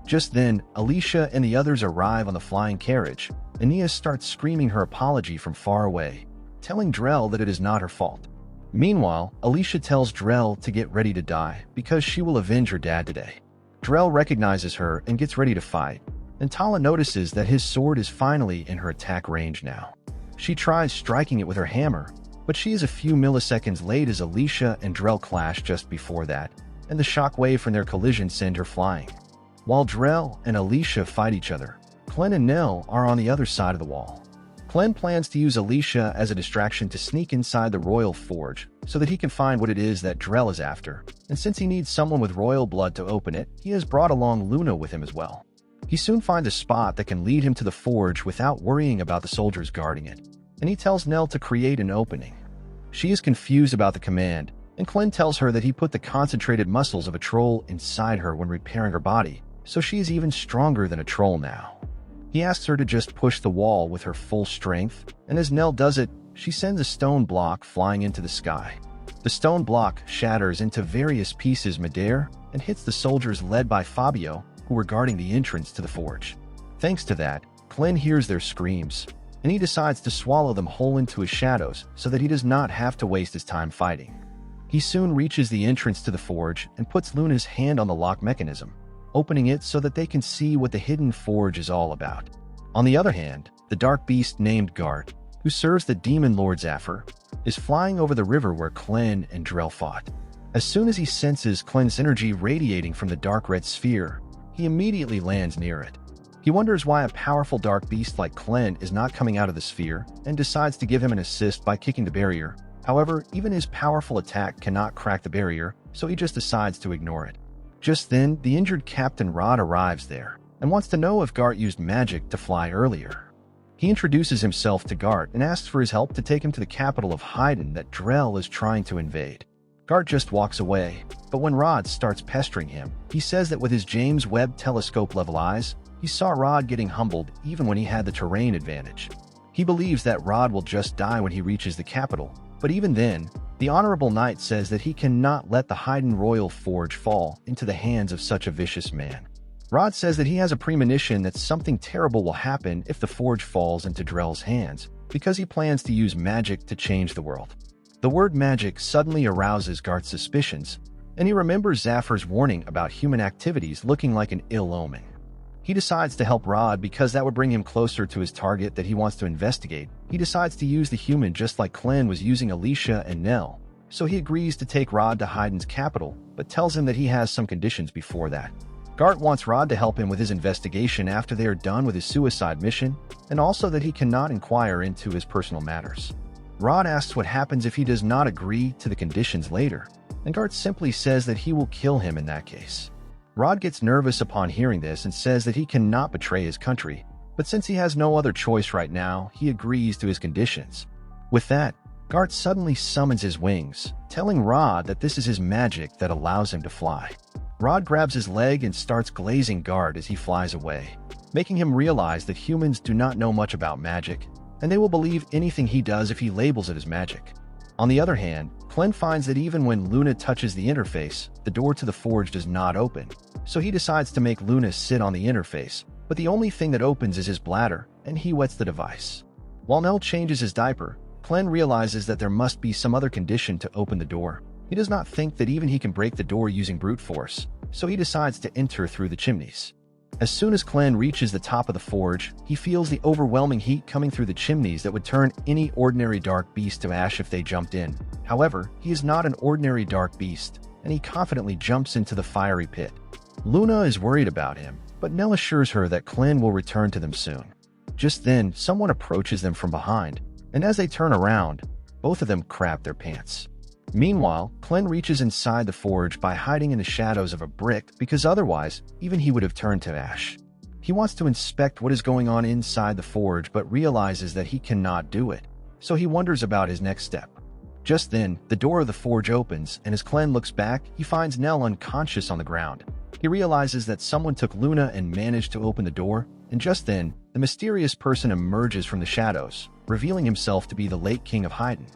Just then, Alicia and the others arrive on the flying carriage, and Nia starts screaming her apology from far away, telling Drell that it is not her fault. Meanwhile, Alicia tells Drell to get ready to die because she will avenge her dad today. Drell recognizes her and gets ready to fight, and Tala notices that his sword is finally in her attack range now. She tries striking it with her hammer, but she is a few milliseconds late as Alicia and Drell clash just before that, and the shockwave from their collision send her flying. While Drell and Alicia fight each other, Glenn and Nell are on the other side of the wall. Glenn plans to use Alicia as a distraction to sneak inside the royal forge so that he can find what it is that Drell is after, and since he needs someone with royal blood to open it, he has brought along Luna with him as well. He soon finds a spot that can lead him to the forge without worrying about the soldiers guarding it, and he tells Nell to create an opening. She is confused about the command, and Glenn tells her that he put the concentrated muscles of a troll inside her when repairing her body, so she is even stronger than a troll now. He asks her to just push the wall with her full strength, and as Nell does it, she sends a stone block flying into the sky. The stone block shatters into various pieces midair, and hits the soldiers led by Fabio, who were guarding the entrance to the forge. Thanks to that, Clint hears their screams, and he decides to swallow them whole into his shadows so that he does not have to waste his time fighting. He soon reaches the entrance to the forge and puts Luna's hand on the lock mechanism, opening it so that they can see what the hidden forge is all about. On the other hand, the dark beast named Gart, who serves the demon lord Zafir, is flying over the river where Clem and Drell fought. As soon as he senses Clem's energy radiating from the dark red sphere, he immediately lands near it. He wonders why a powerful dark beast like Clem is not coming out of the sphere and decides to give him an assist by kicking the barrier. However, even his powerful attack cannot crack the barrier, so he just decides to ignore it. Just then, the injured Captain Rod arrives there and wants to know if Gart used magic to fly earlier. He introduces himself to Gart and asks for his help to take him to the capital of Haydn that Drell is trying to invade. Gart just walks away, but when Rod starts pestering him, he says that with his James Webb telescope-level eyes, he saw Rod getting humbled even when he had the terrain advantage. He believes that Rod will just die when he reaches the capital, but even then, the Honorable Knight says that he cannot let the Haydn Royal Forge fall into the hands of such a vicious man. Rod says that he has a premonition that something terrible will happen if the forge falls into Drell's hands, because he plans to use magic to change the world. The word magic suddenly arouses Gart's suspicions, and he remembers Zafir's warning about human activities looking like an ill omen. He decides to help Rod because that would bring him closer to his target that he wants to investigate. He decides to use the human just like Clem was using Alicia and Nell, so he agrees to take Rod to Haydn's capital, but tells him that he has some conditions before that. Gart wants Rod to help him with his investigation after they are done with his suicide mission, and also that he cannot inquire into his personal matters. Rod asks what happens if he does not agree to the conditions later, and Gart simply says that he will kill him in that case. Rod gets nervous upon hearing this and says that he cannot betray his country, but since he has no other choice right now, he agrees to his conditions. With that, Gart suddenly summons his wings, telling Rod that this is his magic that allows him to fly. Rod grabs his leg and starts glazing Gart as he flies away, making him realize that humans do not know much about magic, and they will believe anything he does if he labels it as magic. On the other hand, Clem finds that even when Luna touches the interface, the door to the forge does not open, so he decides to make Luna sit on the interface, but the only thing that opens is his bladder, and he wets the device. While Nell changes his diaper, Clem realizes that there must be some other condition to open the door. He does not think that even he can break the door using brute force, so he decides to enter through the chimneys. As soon as Clem reaches the top of the forge, he feels the overwhelming heat coming through the chimneys that would turn any ordinary dark beast to ash if they jumped in. However, he is not an ordinary dark beast, and he confidently jumps into the fiery pit. Luna is worried about him, but Nell assures her that Clem will return to them soon. Just then, someone approaches them from behind, and as they turn around, both of them crap their pants. Meanwhile, Clem reaches inside the forge by hiding in the shadows of a brick because otherwise, even he would have turned to ash. He wants to inspect what is going on inside the forge but realizes that he cannot do it, so he wonders about his next step. Just then, the door of the forge opens, and as Clem looks back, he finds Nell unconscious on the ground. He realizes that someone took Luna and managed to open the door, and just then, the mysterious person emerges from the shadows, revealing himself to be the late King of Haydn.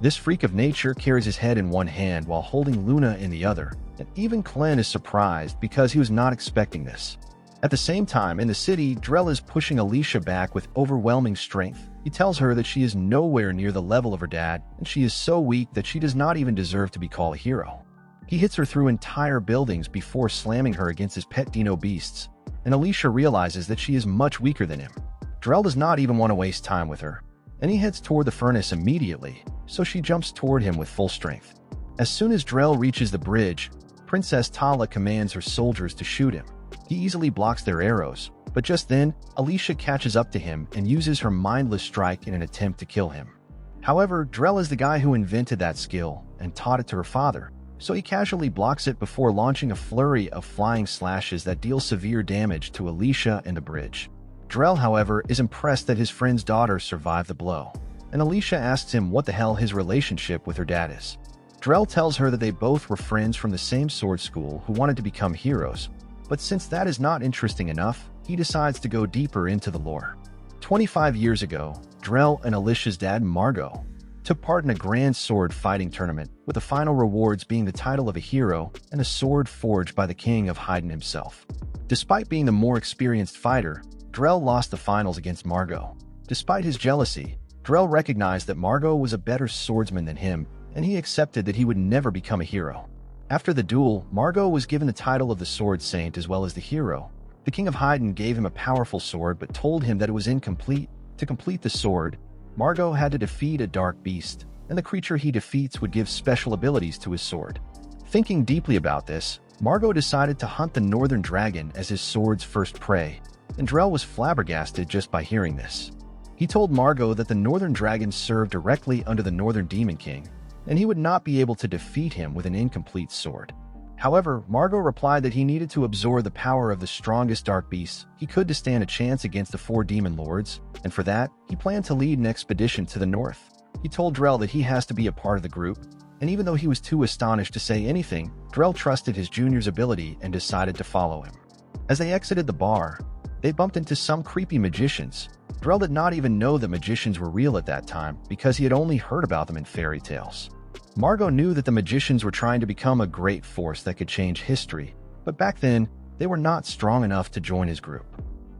This freak of nature carries his head in one hand while holding Luna in the other, and even Clem is surprised because he was not expecting this. At the same time, in the city, Drell is pushing Alicia back with overwhelming strength. He tells her that she is nowhere near the level of her dad, and she is so weak that she does not even deserve to be called a hero. He hits her through entire buildings before slamming her against his pet dino beasts, and Alicia realizes that she is much weaker than him. Drell does not even want to waste time with her, and he heads toward the furnace immediately, so she jumps toward him with full strength. As soon as Drell reaches the bridge, Princess Tala commands her soldiers to shoot him. He easily blocks their arrows, but just then, Alicia catches up to him and uses her mindless strike in an attempt to kill him. However, Drell is the guy who invented that skill and taught it to her father, so he casually blocks it before launching a flurry of flying slashes that deal severe damage to Alicia and the bridge. Drell, however, is impressed that his friend's daughter survived the blow, and Alicia asks him what the hell his relationship with her dad is. Drell tells her that they both were friends from the same sword school who wanted to become heroes, but since that is not interesting enough, he decides to go deeper into the lore. 25 years ago, Drell and Alicia's dad, Margot, took part in a grand sword fighting tournament, with the final rewards being the title of a hero and a sword forged by the King of Haydn himself. Despite being the more experienced fighter, Drell lost the finals against Margot. Despite his jealousy, Drell recognized that Margot was a better swordsman than him, and he accepted that he would never become a hero. After the duel, Margot was given the title of the Sword Saint as well as the hero. The King of Haydn gave him a powerful sword but told him that it was incomplete. To complete the sword, Margot had to defeat a dark beast, and the creature he defeats would give special abilities to his sword. Thinking deeply about this, Margot decided to hunt the Northern Dragon as his sword's first prey, and Drell was flabbergasted just by hearing this. He told Margot that the Northern Dragon served directly under the Northern Demon King, and he would not be able to defeat him with an incomplete sword. However, Margot replied that he needed to absorb the power of the strongest dark beasts he could to stand a chance against the 4 demon lords, and for that, he planned to lead an expedition to the north. He told Drell that he has to be a part of the group, and even though he was too astonished to say anything, Drell trusted his junior's ability and decided to follow him. As they exited the bar, they bumped into some creepy magicians. Drell did not even know that magicians were real at that time because he had only heard about them in fairy tales. Margot knew that the magicians were trying to become a great force that could change history, but back then, they were not strong enough to join his group.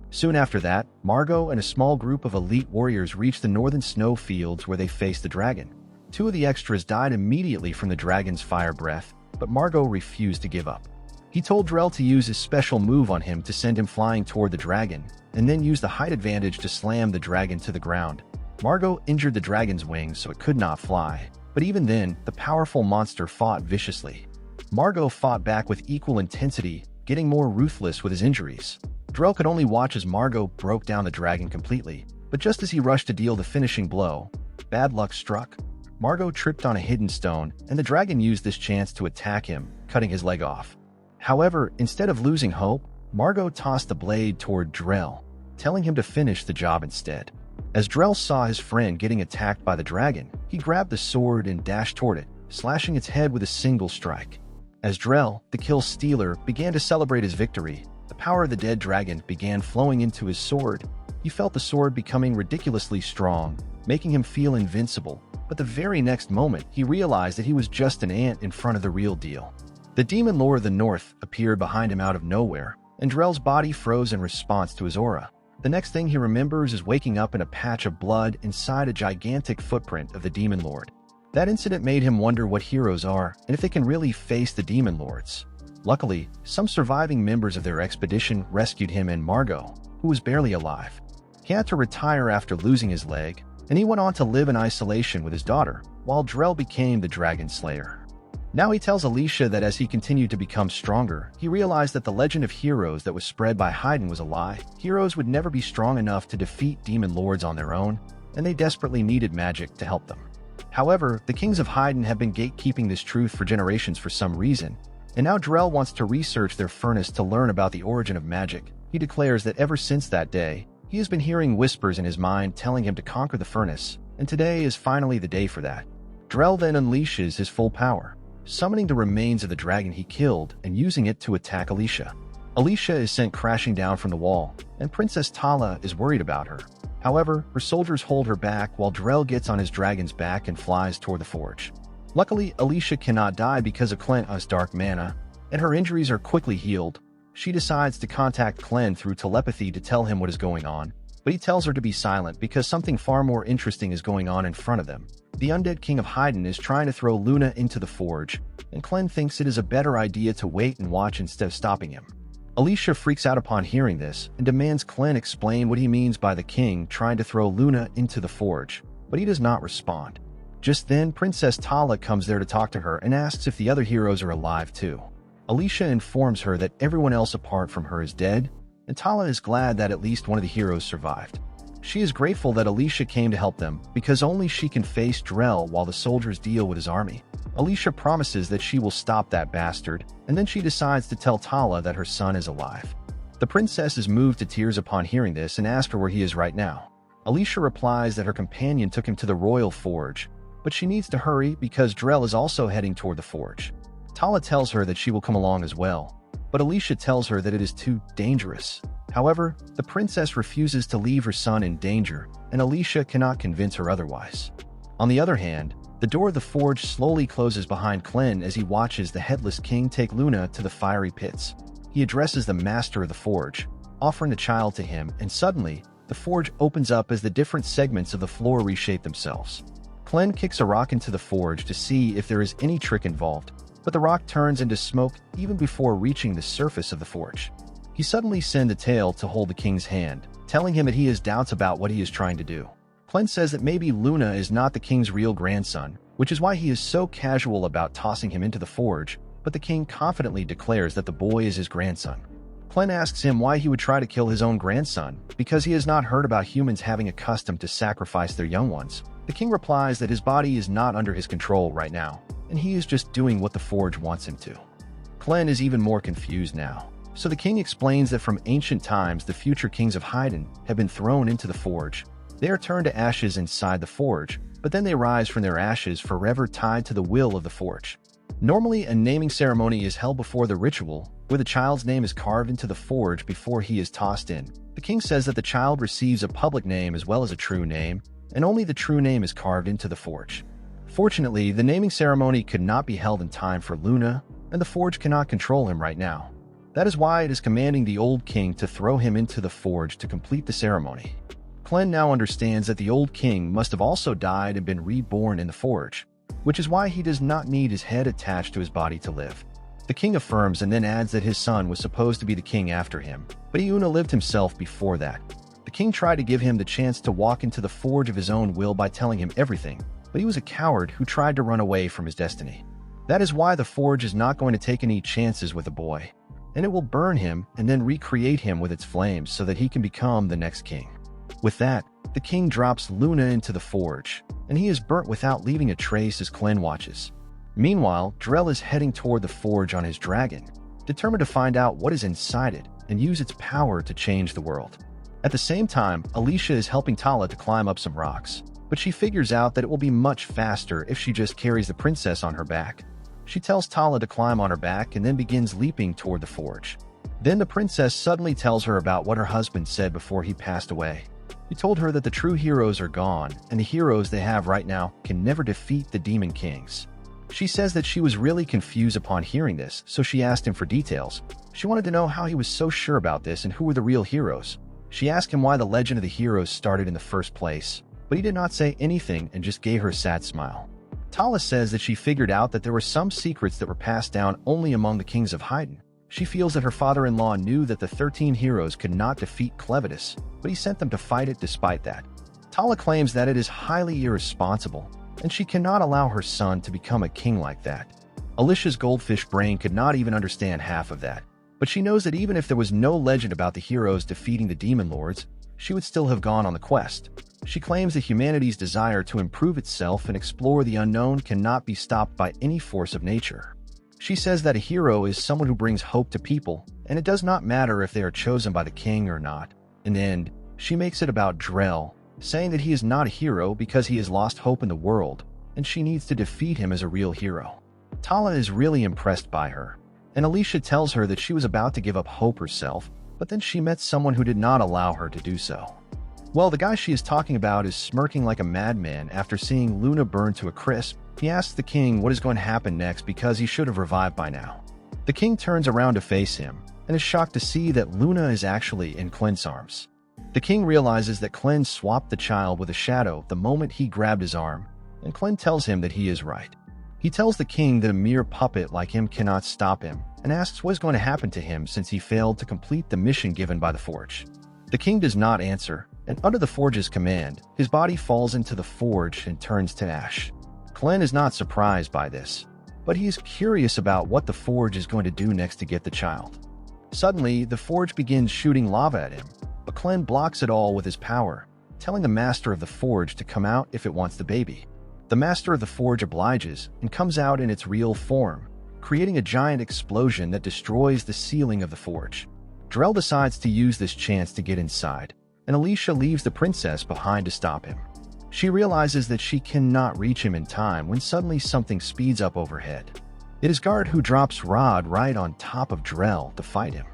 Soon after that, Margot and a small group of elite warriors reached the northern snow fields where they faced the dragon. 2 of the extras died immediately from the dragon's fire breath, but Margot refused to give up. He told Drell to use his special move on him to send him flying toward the dragon, and then use the height advantage to slam the dragon to the ground. Margot injured the dragon's wings so it could not fly, but even then, the powerful monster fought viciously. Margot fought back with equal intensity, getting more ruthless with his injuries. Drell could only watch as Margot broke down the dragon completely, but just as he rushed to deal the finishing blow, bad luck struck. Margot tripped on a hidden stone, and the dragon used this chance to attack him, cutting his leg off. However, instead of losing hope, Margot tossed the blade toward Drell, telling him to finish the job instead. As Drell saw his friend getting attacked by the dragon, he grabbed the sword and dashed toward it, slashing its head with a single strike. As Drell, the kill stealer, began to celebrate his victory, the power of the dead dragon began flowing into his sword. He felt the sword becoming ridiculously strong, making him feel invincible, but the very next moment, he realized that he was just an ant in front of the real deal. The demon lord of the north appeared behind him out of nowhere, and Drell's body froze in response to his aura. The next thing he remembers is waking up in a patch of blood inside a gigantic footprint of the demon lord. That incident made him wonder what heroes are and if they can really face the demon lords. Luckily, some surviving members of their expedition rescued him and Margot, who was barely alive. He had to retire after losing his leg, and he went on to live in isolation with his daughter, while Drell became the Dragon Slayer. Now he tells Alicia that as he continued to become stronger, he realized that the legend of heroes that was spread by Haydn was a lie. Heroes would never be strong enough to defeat demon lords on their own, and they desperately needed magic to help them. However, the kings of Haydn have been gatekeeping this truth for generations for some reason, and now Drell wants to research their furnace to learn about the origin of magic. He declares that ever since that day, he has been hearing whispers in his mind telling him to conquer the furnace, and today is finally the day for that. Drell then unleashes his full power, summoning the remains of the dragon he killed and using it to attack Alicia. Alicia is sent crashing down from the wall, and Princess Tala is worried about her. However, her soldiers hold her back while Drell gets on his dragon's back and flies toward the forge. Luckily, Alicia cannot die because of Clenta's dark mana, and her injuries are quickly healed. She decides to contact Clent through telepathy to tell him what is going on, but he tells her to be silent because something far more interesting is going on in front of them. The undead king of Haydn is trying to throw Luna into the forge, and Clent thinks it is a better idea to wait and watch instead of stopping him. Alicia freaks out upon hearing this and demands Clent explain what he means by the king trying to throw Luna into the forge, but he does not respond. Just then, Princess Tala comes there to talk to her and asks if the other heroes are alive too. Alicia informs her that everyone else apart from her is dead, and Tala is glad that at least one of the heroes survived. She is grateful that Alicia came to help them because only she can face Drell while the soldiers deal with his army. Alicia promises that she will stop that bastard, and then she decides to tell Tala that her son is alive. The princess is moved to tears upon hearing this and asks her where he is right now. Alicia replies that her companion took him to the royal forge, but she needs to hurry because Drell is also heading toward the forge. Tala tells her that she will come along as well, but Alicia tells her that it is too dangerous. However, the princess refuses to leave her son in danger, and Alicia cannot convince her otherwise. On the other hand, the door of the forge slowly closes behind Klin as he watches the headless king take Luna to the fiery pits. He addresses the master of the forge, offering the child to him, and suddenly, the forge opens up as the different segments of the floor reshape themselves. Klin kicks a rock into the forge to see if there is any trick involved, but the rock turns into smoke even before reaching the surface of the forge. He suddenly sends a tail to hold the king's hand, telling him that he has doubts about what he is trying to do. Klin says that maybe Luna is not the king's real grandson, which is why he is so casual about tossing him into the forge, but the king confidently declares that the boy is his grandson. Klin asks him why he would try to kill his own grandson, because he has not heard about humans having a custom to sacrifice their young ones. The king replies that his body is not under his control right now, and he is just doing what the forge wants him to. Klin is even more confused now. So the king explains that from ancient times the future kings of Haydn have been thrown into the forge. They are turned to ashes inside the forge, but then they rise from their ashes forever tied to the will of the forge. Normally, a naming ceremony is held before the ritual, where the child's name is carved into the forge before he is tossed in. The king says that the child receives a public name as well as a true name, and only the true name is carved into the forge. Fortunately, the naming ceremony could not be held in time for Luna, and the forge cannot control him right now. That is why it is commanding the old king to throw him into the forge to complete the ceremony. Klin now understands that the old king must have also died and been reborn in the forge, which is why he does not need his head attached to his body to live. The king affirms and then adds that his son was supposed to be the king after him, but Iuna lived himself before that. The king tried to give him the chance to walk into the forge of his own will by telling him everything, but he was a coward who tried to run away from his destiny. That is why the forge is not going to take any chances with the boy, and it will burn him and then recreate him with its flames so that he can become the next king. With that, the king drops Luna into the forge, and he is burnt without leaving a trace as Klin watches. Meanwhile, Drell is heading toward the forge on his dragon, determined to find out what is inside it and use its power to change the world. At the same time, Alicia is helping Tala to climb up some rocks, but she figures out that it will be much faster if she just carries the princess on her back. She tells Tala to climb on her back and then begins leaping toward the forge. Then the princess suddenly tells her about what her husband said before he passed away. He told her that the true heroes are gone, and the heroes they have right now can never defeat the demon kings. She says that she was really confused upon hearing this, so she asked him for details. She wanted to know how he was so sure about this and who were the real heroes. She asked him why the legend of the heroes started in the first place, but he did not say anything and just gave her a sad smile. Tala says that she figured out that there were some secrets that were passed down only among the kings of Haydn. She feels that her father-in-law knew that the 13 heroes could not defeat Clevitus, but he sent them to fight it despite that. Tala claims that it is highly irresponsible, and she cannot allow her son to become a king like that. Alicia's goldfish brain could not even understand half of that, but she knows that even if there was no legend about the heroes defeating the demon lords, she would still have gone on the quest. She claims that humanity's desire to improve itself and explore the unknown cannot be stopped by any force of nature. She says that a hero is someone who brings hope to people, and it does not matter if they are chosen by the king or not. In the end, she makes it about Drell, saying that he is not a hero because he has lost hope in the world, and she needs to defeat him as a real hero. Tala is really impressed by her, and Alicia tells her that she was about to give up hope herself, but then she met someone who did not allow her to do so. Well, the guy she is talking about is smirking like a madman after seeing Luna burn to a crisp. He asks the king what is going to happen next because he should have revived by now. The king turns around to face him and is shocked to see that Luna is actually in Klin's arms. The king realizes that Klin swapped the child with a shadow the moment he grabbed his arm, and Klin tells him that he is right. He tells the king that a mere puppet like him cannot stop him and asks what is going to happen to him since he failed to complete the mission given by the forge. The king does not answer, and under the forge's command, his body falls into the forge and turns to ash. Klin is not surprised by this, but he is curious about what the forge is going to do next to get the child. Suddenly, the forge begins shooting lava at him, but Klin blocks it all with his power, telling the master of the forge to come out if it wants the baby. The master of the forge obliges and comes out in its real form, creating a giant explosion that destroys the ceiling of the forge. Drell decides to use this chance to get inside, and Alicia leaves the princess behind to stop him. She realizes that she cannot reach him in time when suddenly something speeds up overhead. It is Guard who drops Rod right on top of Drell to fight him.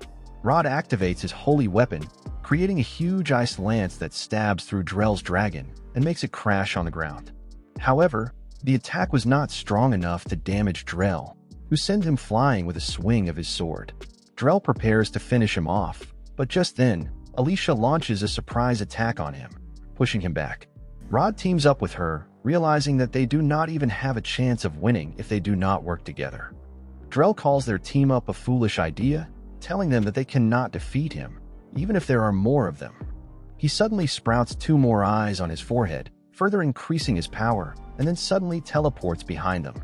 Rod activates his holy weapon, creating a huge ice lance that stabs through Drell's dragon and makes it crash on the ground. However, the attack was not strong enough to damage Drell, who sends him flying with a swing of his sword. Drell prepares to finish him off, but just then, Alicia launches a surprise attack on him, pushing him back. Rod teams up with her, realizing that they do not even have a chance of winning if they do not work together. Drell calls their team up a foolish idea, telling them that they cannot defeat him, even if there are more of them. He suddenly sprouts 2 more eyes on his forehead, further increasing his power, and then suddenly teleports behind them.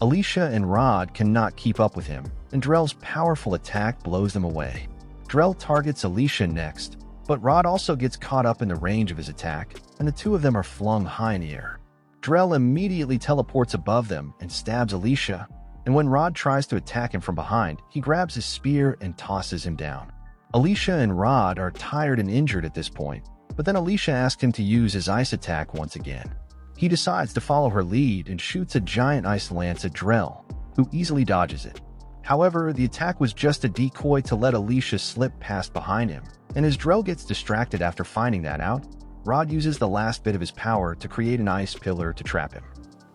Alicia and Rod cannot keep up with him, and Drell's powerful attack blows them away. Drell targets Alicia next, but Rod also gets caught up in the range of his attack, and the two of them are flung high in the air. Drell immediately teleports above them and stabs Alicia, and when Rod tries to attack him from behind, he grabs his spear and tosses him down. Alicia and Rod are tired and injured at this point, but then Alicia asks him to use his ice attack once again. He decides to follow her lead and shoots a giant ice lance at Drell, who easily dodges it. However, the attack was just a decoy to let Alicia slip past behind him, and as Drell gets distracted after finding that out, Rod uses the last bit of his power to create an ice pillar to trap him.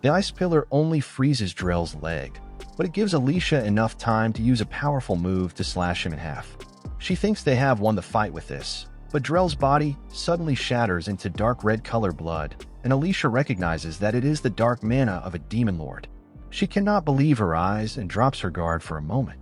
The ice pillar only freezes Drell's leg, but it gives Alicia enough time to use a powerful move to slash him in half. She thinks they have won the fight with this, but Drell's body suddenly shatters into dark red color blood, and Alicia recognizes that it is the dark mana of a demon lord. She cannot believe her eyes and drops her guard for a moment.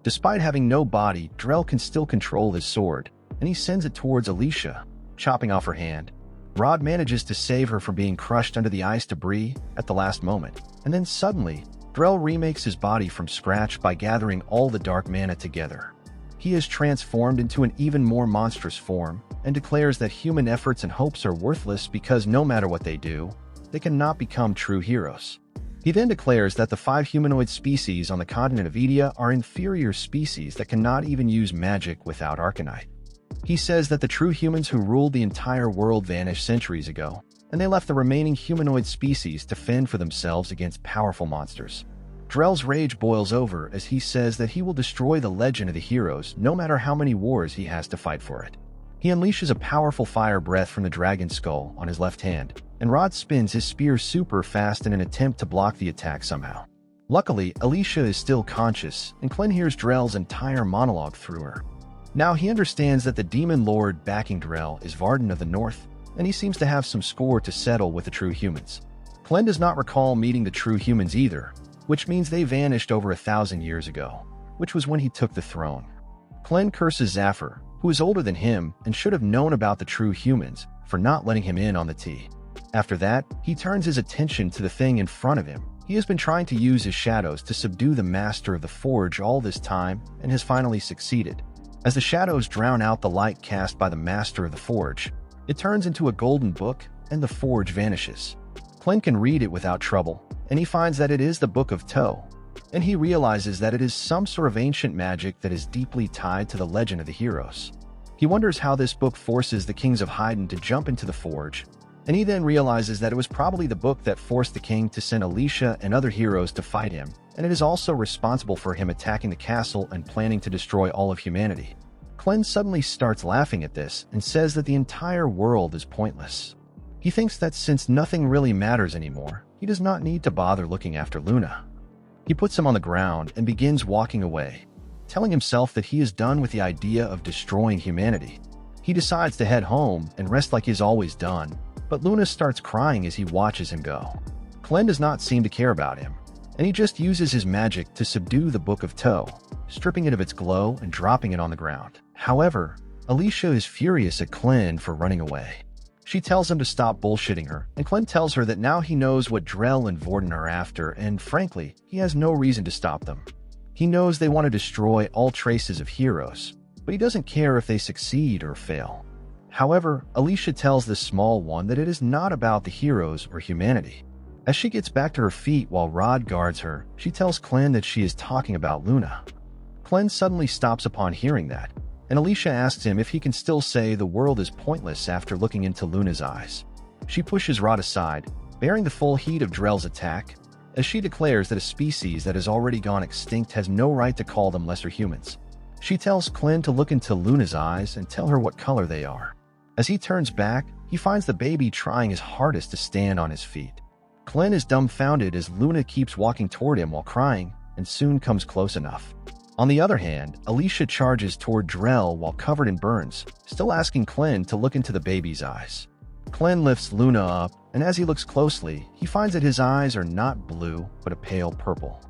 Despite having no body, Drell can still control his sword, and he sends it towards Alicia, chopping off her hand. Rod manages to save her from being crushed under the ice debris at the last moment, and then suddenly, Drell remakes his body from scratch by gathering all the dark mana together. He is transformed into an even more monstrous form and declares that human efforts and hopes are worthless because no matter what they do, they cannot become true heroes. He then declares that the 5 humanoid species on the continent of Edia are inferior species that cannot even use magic without Arcanite. He says that the true humans who ruled the entire world vanished centuries ago, and they left the remaining humanoid species to fend for themselves against powerful monsters. Drell's rage boils over as he says that he will destroy the legend of the heroes no matter how many wars he has to fight for it. He unleashes a powerful fire breath from the dragon's skull on his left hand, and Rod spins his spear super fast in an attempt to block the attack somehow. Luckily, Alicia is still conscious, and Clint hears Drell's entire monologue through her. Now he understands that the demon lord backing Drell is Varden of the North, and he seems to have some score to settle with the true humans. Clint does not recall meeting the true humans either, which means they vanished over 1,000 years ago, which was when he took the throne. Clint curses Zafir, who is older than him and should have known about the true humans, for not letting him in on the tea. After that, he turns his attention to the thing in front of him. He has been trying to use his shadows to subdue the master of the forge all this time and has finally succeeded. As the shadows drown out the light cast by the master of the forge, it turns into a golden book and the forge vanishes. Clint can read it without trouble, and he finds that it is the Book of Toe, and he realizes that it is some sort of ancient magic that is deeply tied to the legend of the heroes. He wonders how this book forces the kings of Hyden to jump into the forge, and he then realizes that it was probably the book that forced the king to send Alicia and other heroes to fight him, and it is also responsible for him attacking the castle and planning to destroy all of humanity. Clint suddenly starts laughing at this and says that the entire world is pointless. He thinks that since nothing really matters anymore, he does not need to bother looking after Luna. He puts him on the ground and begins walking away, telling himself that he is done with the idea of destroying humanity. He decides to head home and rest like he has always done, but Luna starts crying as he watches him go. Clint does not seem to care about him, and he just uses his magic to subdue the Book of Toe, stripping it of its glow and dropping it on the ground. However, Alicia is furious at Clint for running away. She tells him to stop bullshitting her, and Clint tells her that now he knows what Drell and Varden are after, and frankly, he has no reason to stop them. He knows they want to destroy all traces of heroes, but he doesn't care if they succeed or fail. However, Alicia tells this small one that it is not about the heroes or humanity. As she gets back to her feet while Rod guards her, she tells Clint that she is talking about Luna. Clint suddenly stops upon hearing that, and Alicia asks him if he can still say the world is pointless after looking into Luna's eyes. She pushes Rod aside, bearing the full heat of Drell's attack, as she declares that a species that has already gone extinct has no right to call them lesser humans. She tells Clint to look into Luna's eyes and tell her what color they are. As he turns back, he finds the baby trying his hardest to stand on his feet. Clint is dumbfounded as Luna keeps walking toward him while crying and soon comes close enough. On the other hand, Alicia charges toward Drell while covered in burns, still asking Clint to look into the baby's eyes. Clint lifts Luna up, and as he looks closely, he finds that his eyes are not blue but a pale purple.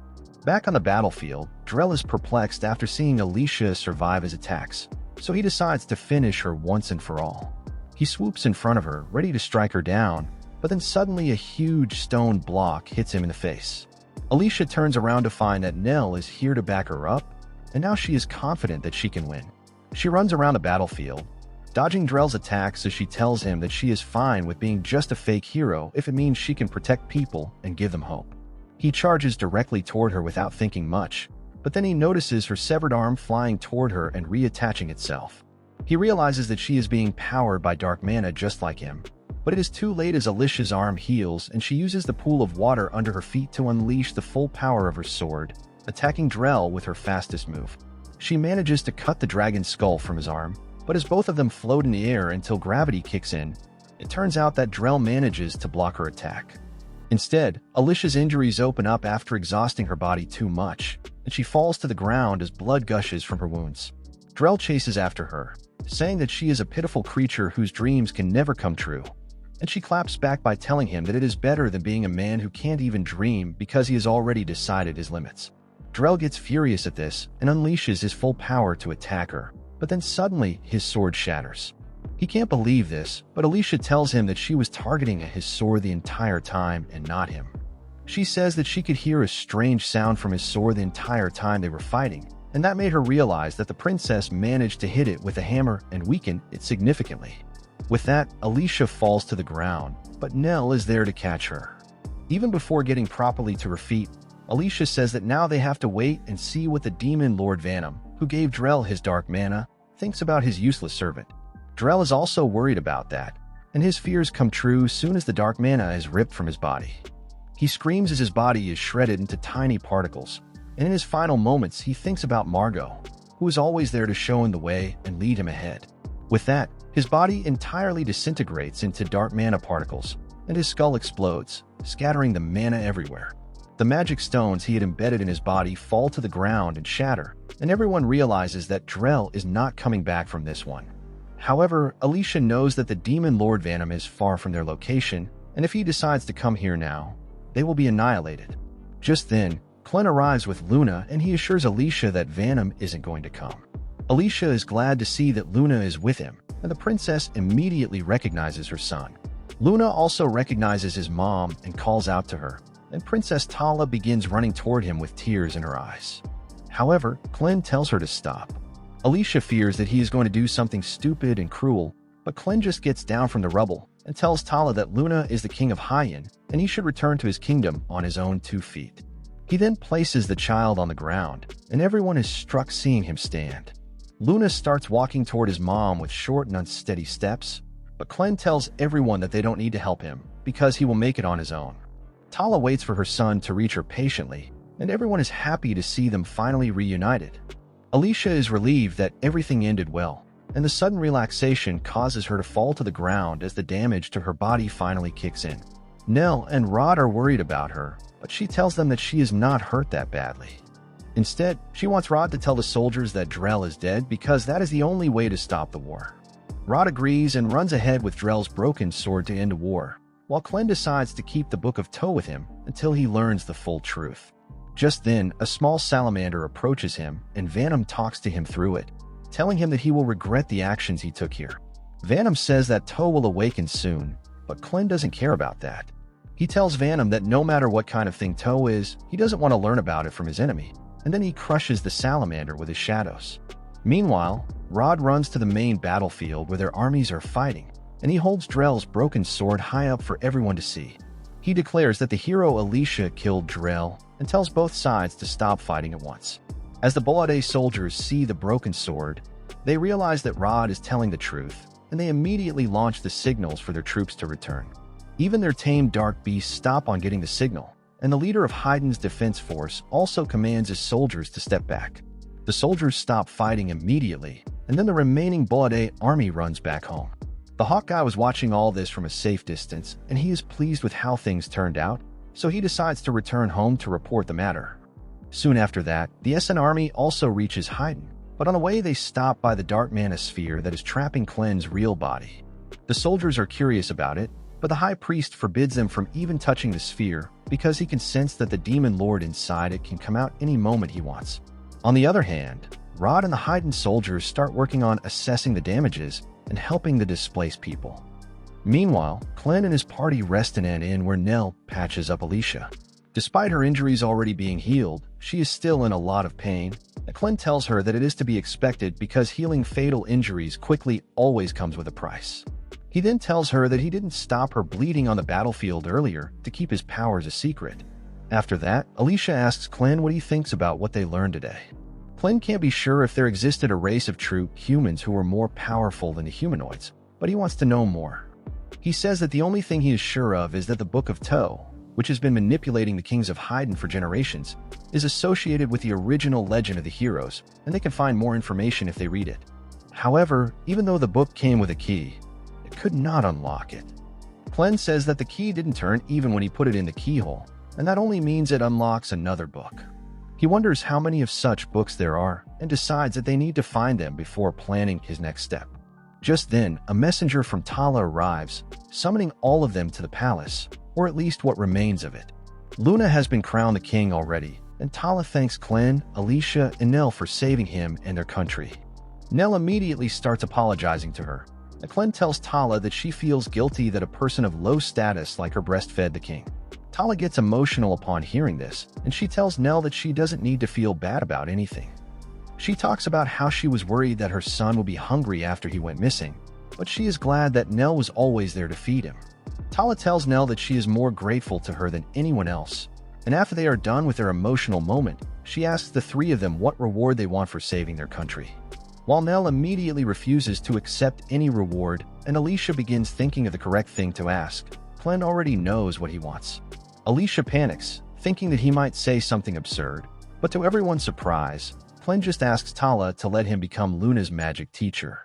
Back on the battlefield, Drell is perplexed after seeing Alicia survive his attacks, so he decides to finish her once and for all. He swoops in front of her, ready to strike her down, but then suddenly a huge stone block hits him in the face. Alicia turns around to find that Nell is here to back her up, and now she is confident that she can win. She runs around the battlefield, dodging Drell's attacks as she tells him that she is fine with being just a fake hero if it means she can protect people and give them hope. He charges directly toward her without thinking much, but then he notices her severed arm flying toward her and reattaching itself. He realizes that she is being powered by dark mana just like him, but it is too late as Alicia's arm heals and she uses the pool of water under her feet to unleash the full power of her sword, attacking Drell with her fastest move. She manages to cut the dragon's skull from his arm, but as both of them float in the air until gravity kicks in, it turns out that Drell manages to block her attack. Instead, Alicia's injuries open up after exhausting her body too much, and she falls to the ground as blood gushes from her wounds. Drell chases after her, saying that she is a pitiful creature whose dreams can never come true, and she claps back by telling him that it is better than being a man who can't even dream because he has already decided his limits. Drell gets furious at this and unleashes his full power to attack her, but then suddenly his sword shatters. He can't believe this, but Alicia tells him that she was targeting at his sword the entire time and not him. She says that she could hear a strange sound from his sword the entire time they were fighting, and that made her realize that the princess managed to hit it with a hammer and weaken it significantly. With that, Alicia falls to the ground, but Nell is there to catch her. Even before getting properly to her feet, Alicia says that now they have to wait and see what the demon Lord Vanum, who gave Drell his dark mana, thinks about his useless servant. Drell is also worried about that, and his fears come true soon as the dark mana is ripped from his body. He screams as his body is shredded into tiny particles, and in his final moments he thinks about Margot, who is always there to show him the way and lead him ahead. With that, his body entirely disintegrates into dark mana particles, and his skull explodes, scattering the mana everywhere. The magic stones he had embedded in his body fall to the ground and shatter, and everyone realizes that Drell is not coming back from this one. However, Alicia knows that the demon Lord Vanum is far from their location, and if he decides to come here now, they will be annihilated. Just then, Clint arrives with Luna and he assures Alicia that Vanum isn't going to come. Alicia is glad to see that Luna is with him, and the princess immediately recognizes her son. Luna also recognizes his mom and calls out to her, and Princess Tala begins running toward him with tears in her eyes. However, Clint tells her to stop. Alicia fears that he is going to do something stupid and cruel, but Clint just gets down from the rubble and tells Tala that Luna is the king of Hyen and he should return to his kingdom on his own 2 feet. He then places the child on the ground, and everyone is struck seeing him stand. Luna starts walking toward his mom with short and unsteady steps, but Clint tells everyone that they don't need to help him because he will make it on his own. Tala waits for her son to reach her patiently, and everyone is happy to see them finally reunited. Alicia is relieved that everything ended well, and the sudden relaxation causes her to fall to the ground as the damage to her body finally kicks in. Nell and Rod are worried about her, but she tells them that she is not hurt that badly. Instead, she wants Rod to tell the soldiers that Drell is dead because that is the only way to stop the war. Rod agrees and runs ahead with Drell's broken sword to end the war, while Clint decides to keep the Book of Toe with him until he learns the full truth. Just then, a small salamander approaches him, and Vanum talks to him through it, telling him that he will regret the actions he took here. Vanum says that Toe will awaken soon, but Clint doesn't care about that. He tells Vanum that no matter what kind of thing Toe is, he doesn't want to learn about it from his enemy, and then he crushes the salamander with his shadows. Meanwhile, Rod runs to the main battlefield where their armies are fighting, and he holds Drell's broken sword high up for everyone to see. He declares that the hero Alicia killed Drell and tells both sides to stop fighting at once. As the Bolade soldiers see the broken sword, they realize that Rod is telling the truth, and they immediately launch the signals for their troops to return. Even their tamed dark beasts stop on getting the signal, and the leader of Haiden's defense force also commands his soldiers to step back. The soldiers stop fighting immediately, and then the remaining Bolade army runs back home. The hawk guy was watching all this from a safe distance, and he is pleased with how things turned out, so he decides to return home to report the matter. Soon after that, the SN army also reaches Haydn, but on the way they stop by the dark manosphere that is trapping Clen's real body. The soldiers are curious about it, but the high priest forbids them from even touching the sphere because he can sense that the demon lord inside it can come out any moment he wants. On the other hand, Rod and the Haydn soldiers start working on assessing the damages and helping the displaced people. Meanwhile, Clen and his party rest in an inn where Nell patches up Alicia. Despite her injuries already being healed, she is still in a lot of pain, and Clen tells her that it is to be expected because healing fatal injuries quickly always comes with a price. He then tells her that he didn't stop her bleeding on the battlefield earlier to keep his powers a secret. After that, Alicia asks Clen what he thinks about what they learned today. Clen can't be sure if there existed a race of true humans who were more powerful than the humanoids, but he wants to know more. He says that the only thing he is sure of is that the Book of Toe, which has been manipulating the kings of Haydn for generations, is associated with the original legend of the heroes, and they can find more information if they read it. However, even though the book came with a key, it could not unlock it. Clen says that the key didn't turn even when he put it in the keyhole, and that only means it unlocks another book. He wonders how many of such books there are and decides that they need to find them before planning his next step. Just then, a messenger from Tala arrives, summoning all of them to the palace, or at least what remains of it. Luna has been crowned the king already, and Tala thanks Clen, Alicia, and Nell for saving him and their country. Nell immediately starts apologizing to her, and Clen tells Tala that she feels guilty that a person of low status like her breastfed the king. Tala gets emotional upon hearing this, and she tells Nell that she doesn't need to feel bad about anything. She talks about how she was worried that her son would be hungry after he went missing, but she is glad that Nell was always there to feed him. Tala tells Nell that she is more grateful to her than anyone else, and after they are done with their emotional moment, she asks the three of them what reward they want for saving their country. While Nell immediately refuses to accept any reward, and Alicia begins thinking of the correct thing to ask, Clen already knows what he wants. Alicia panics, thinking that he might say something absurd, but to everyone's surprise, Clen just asks Tala to let him become Luna's magic teacher.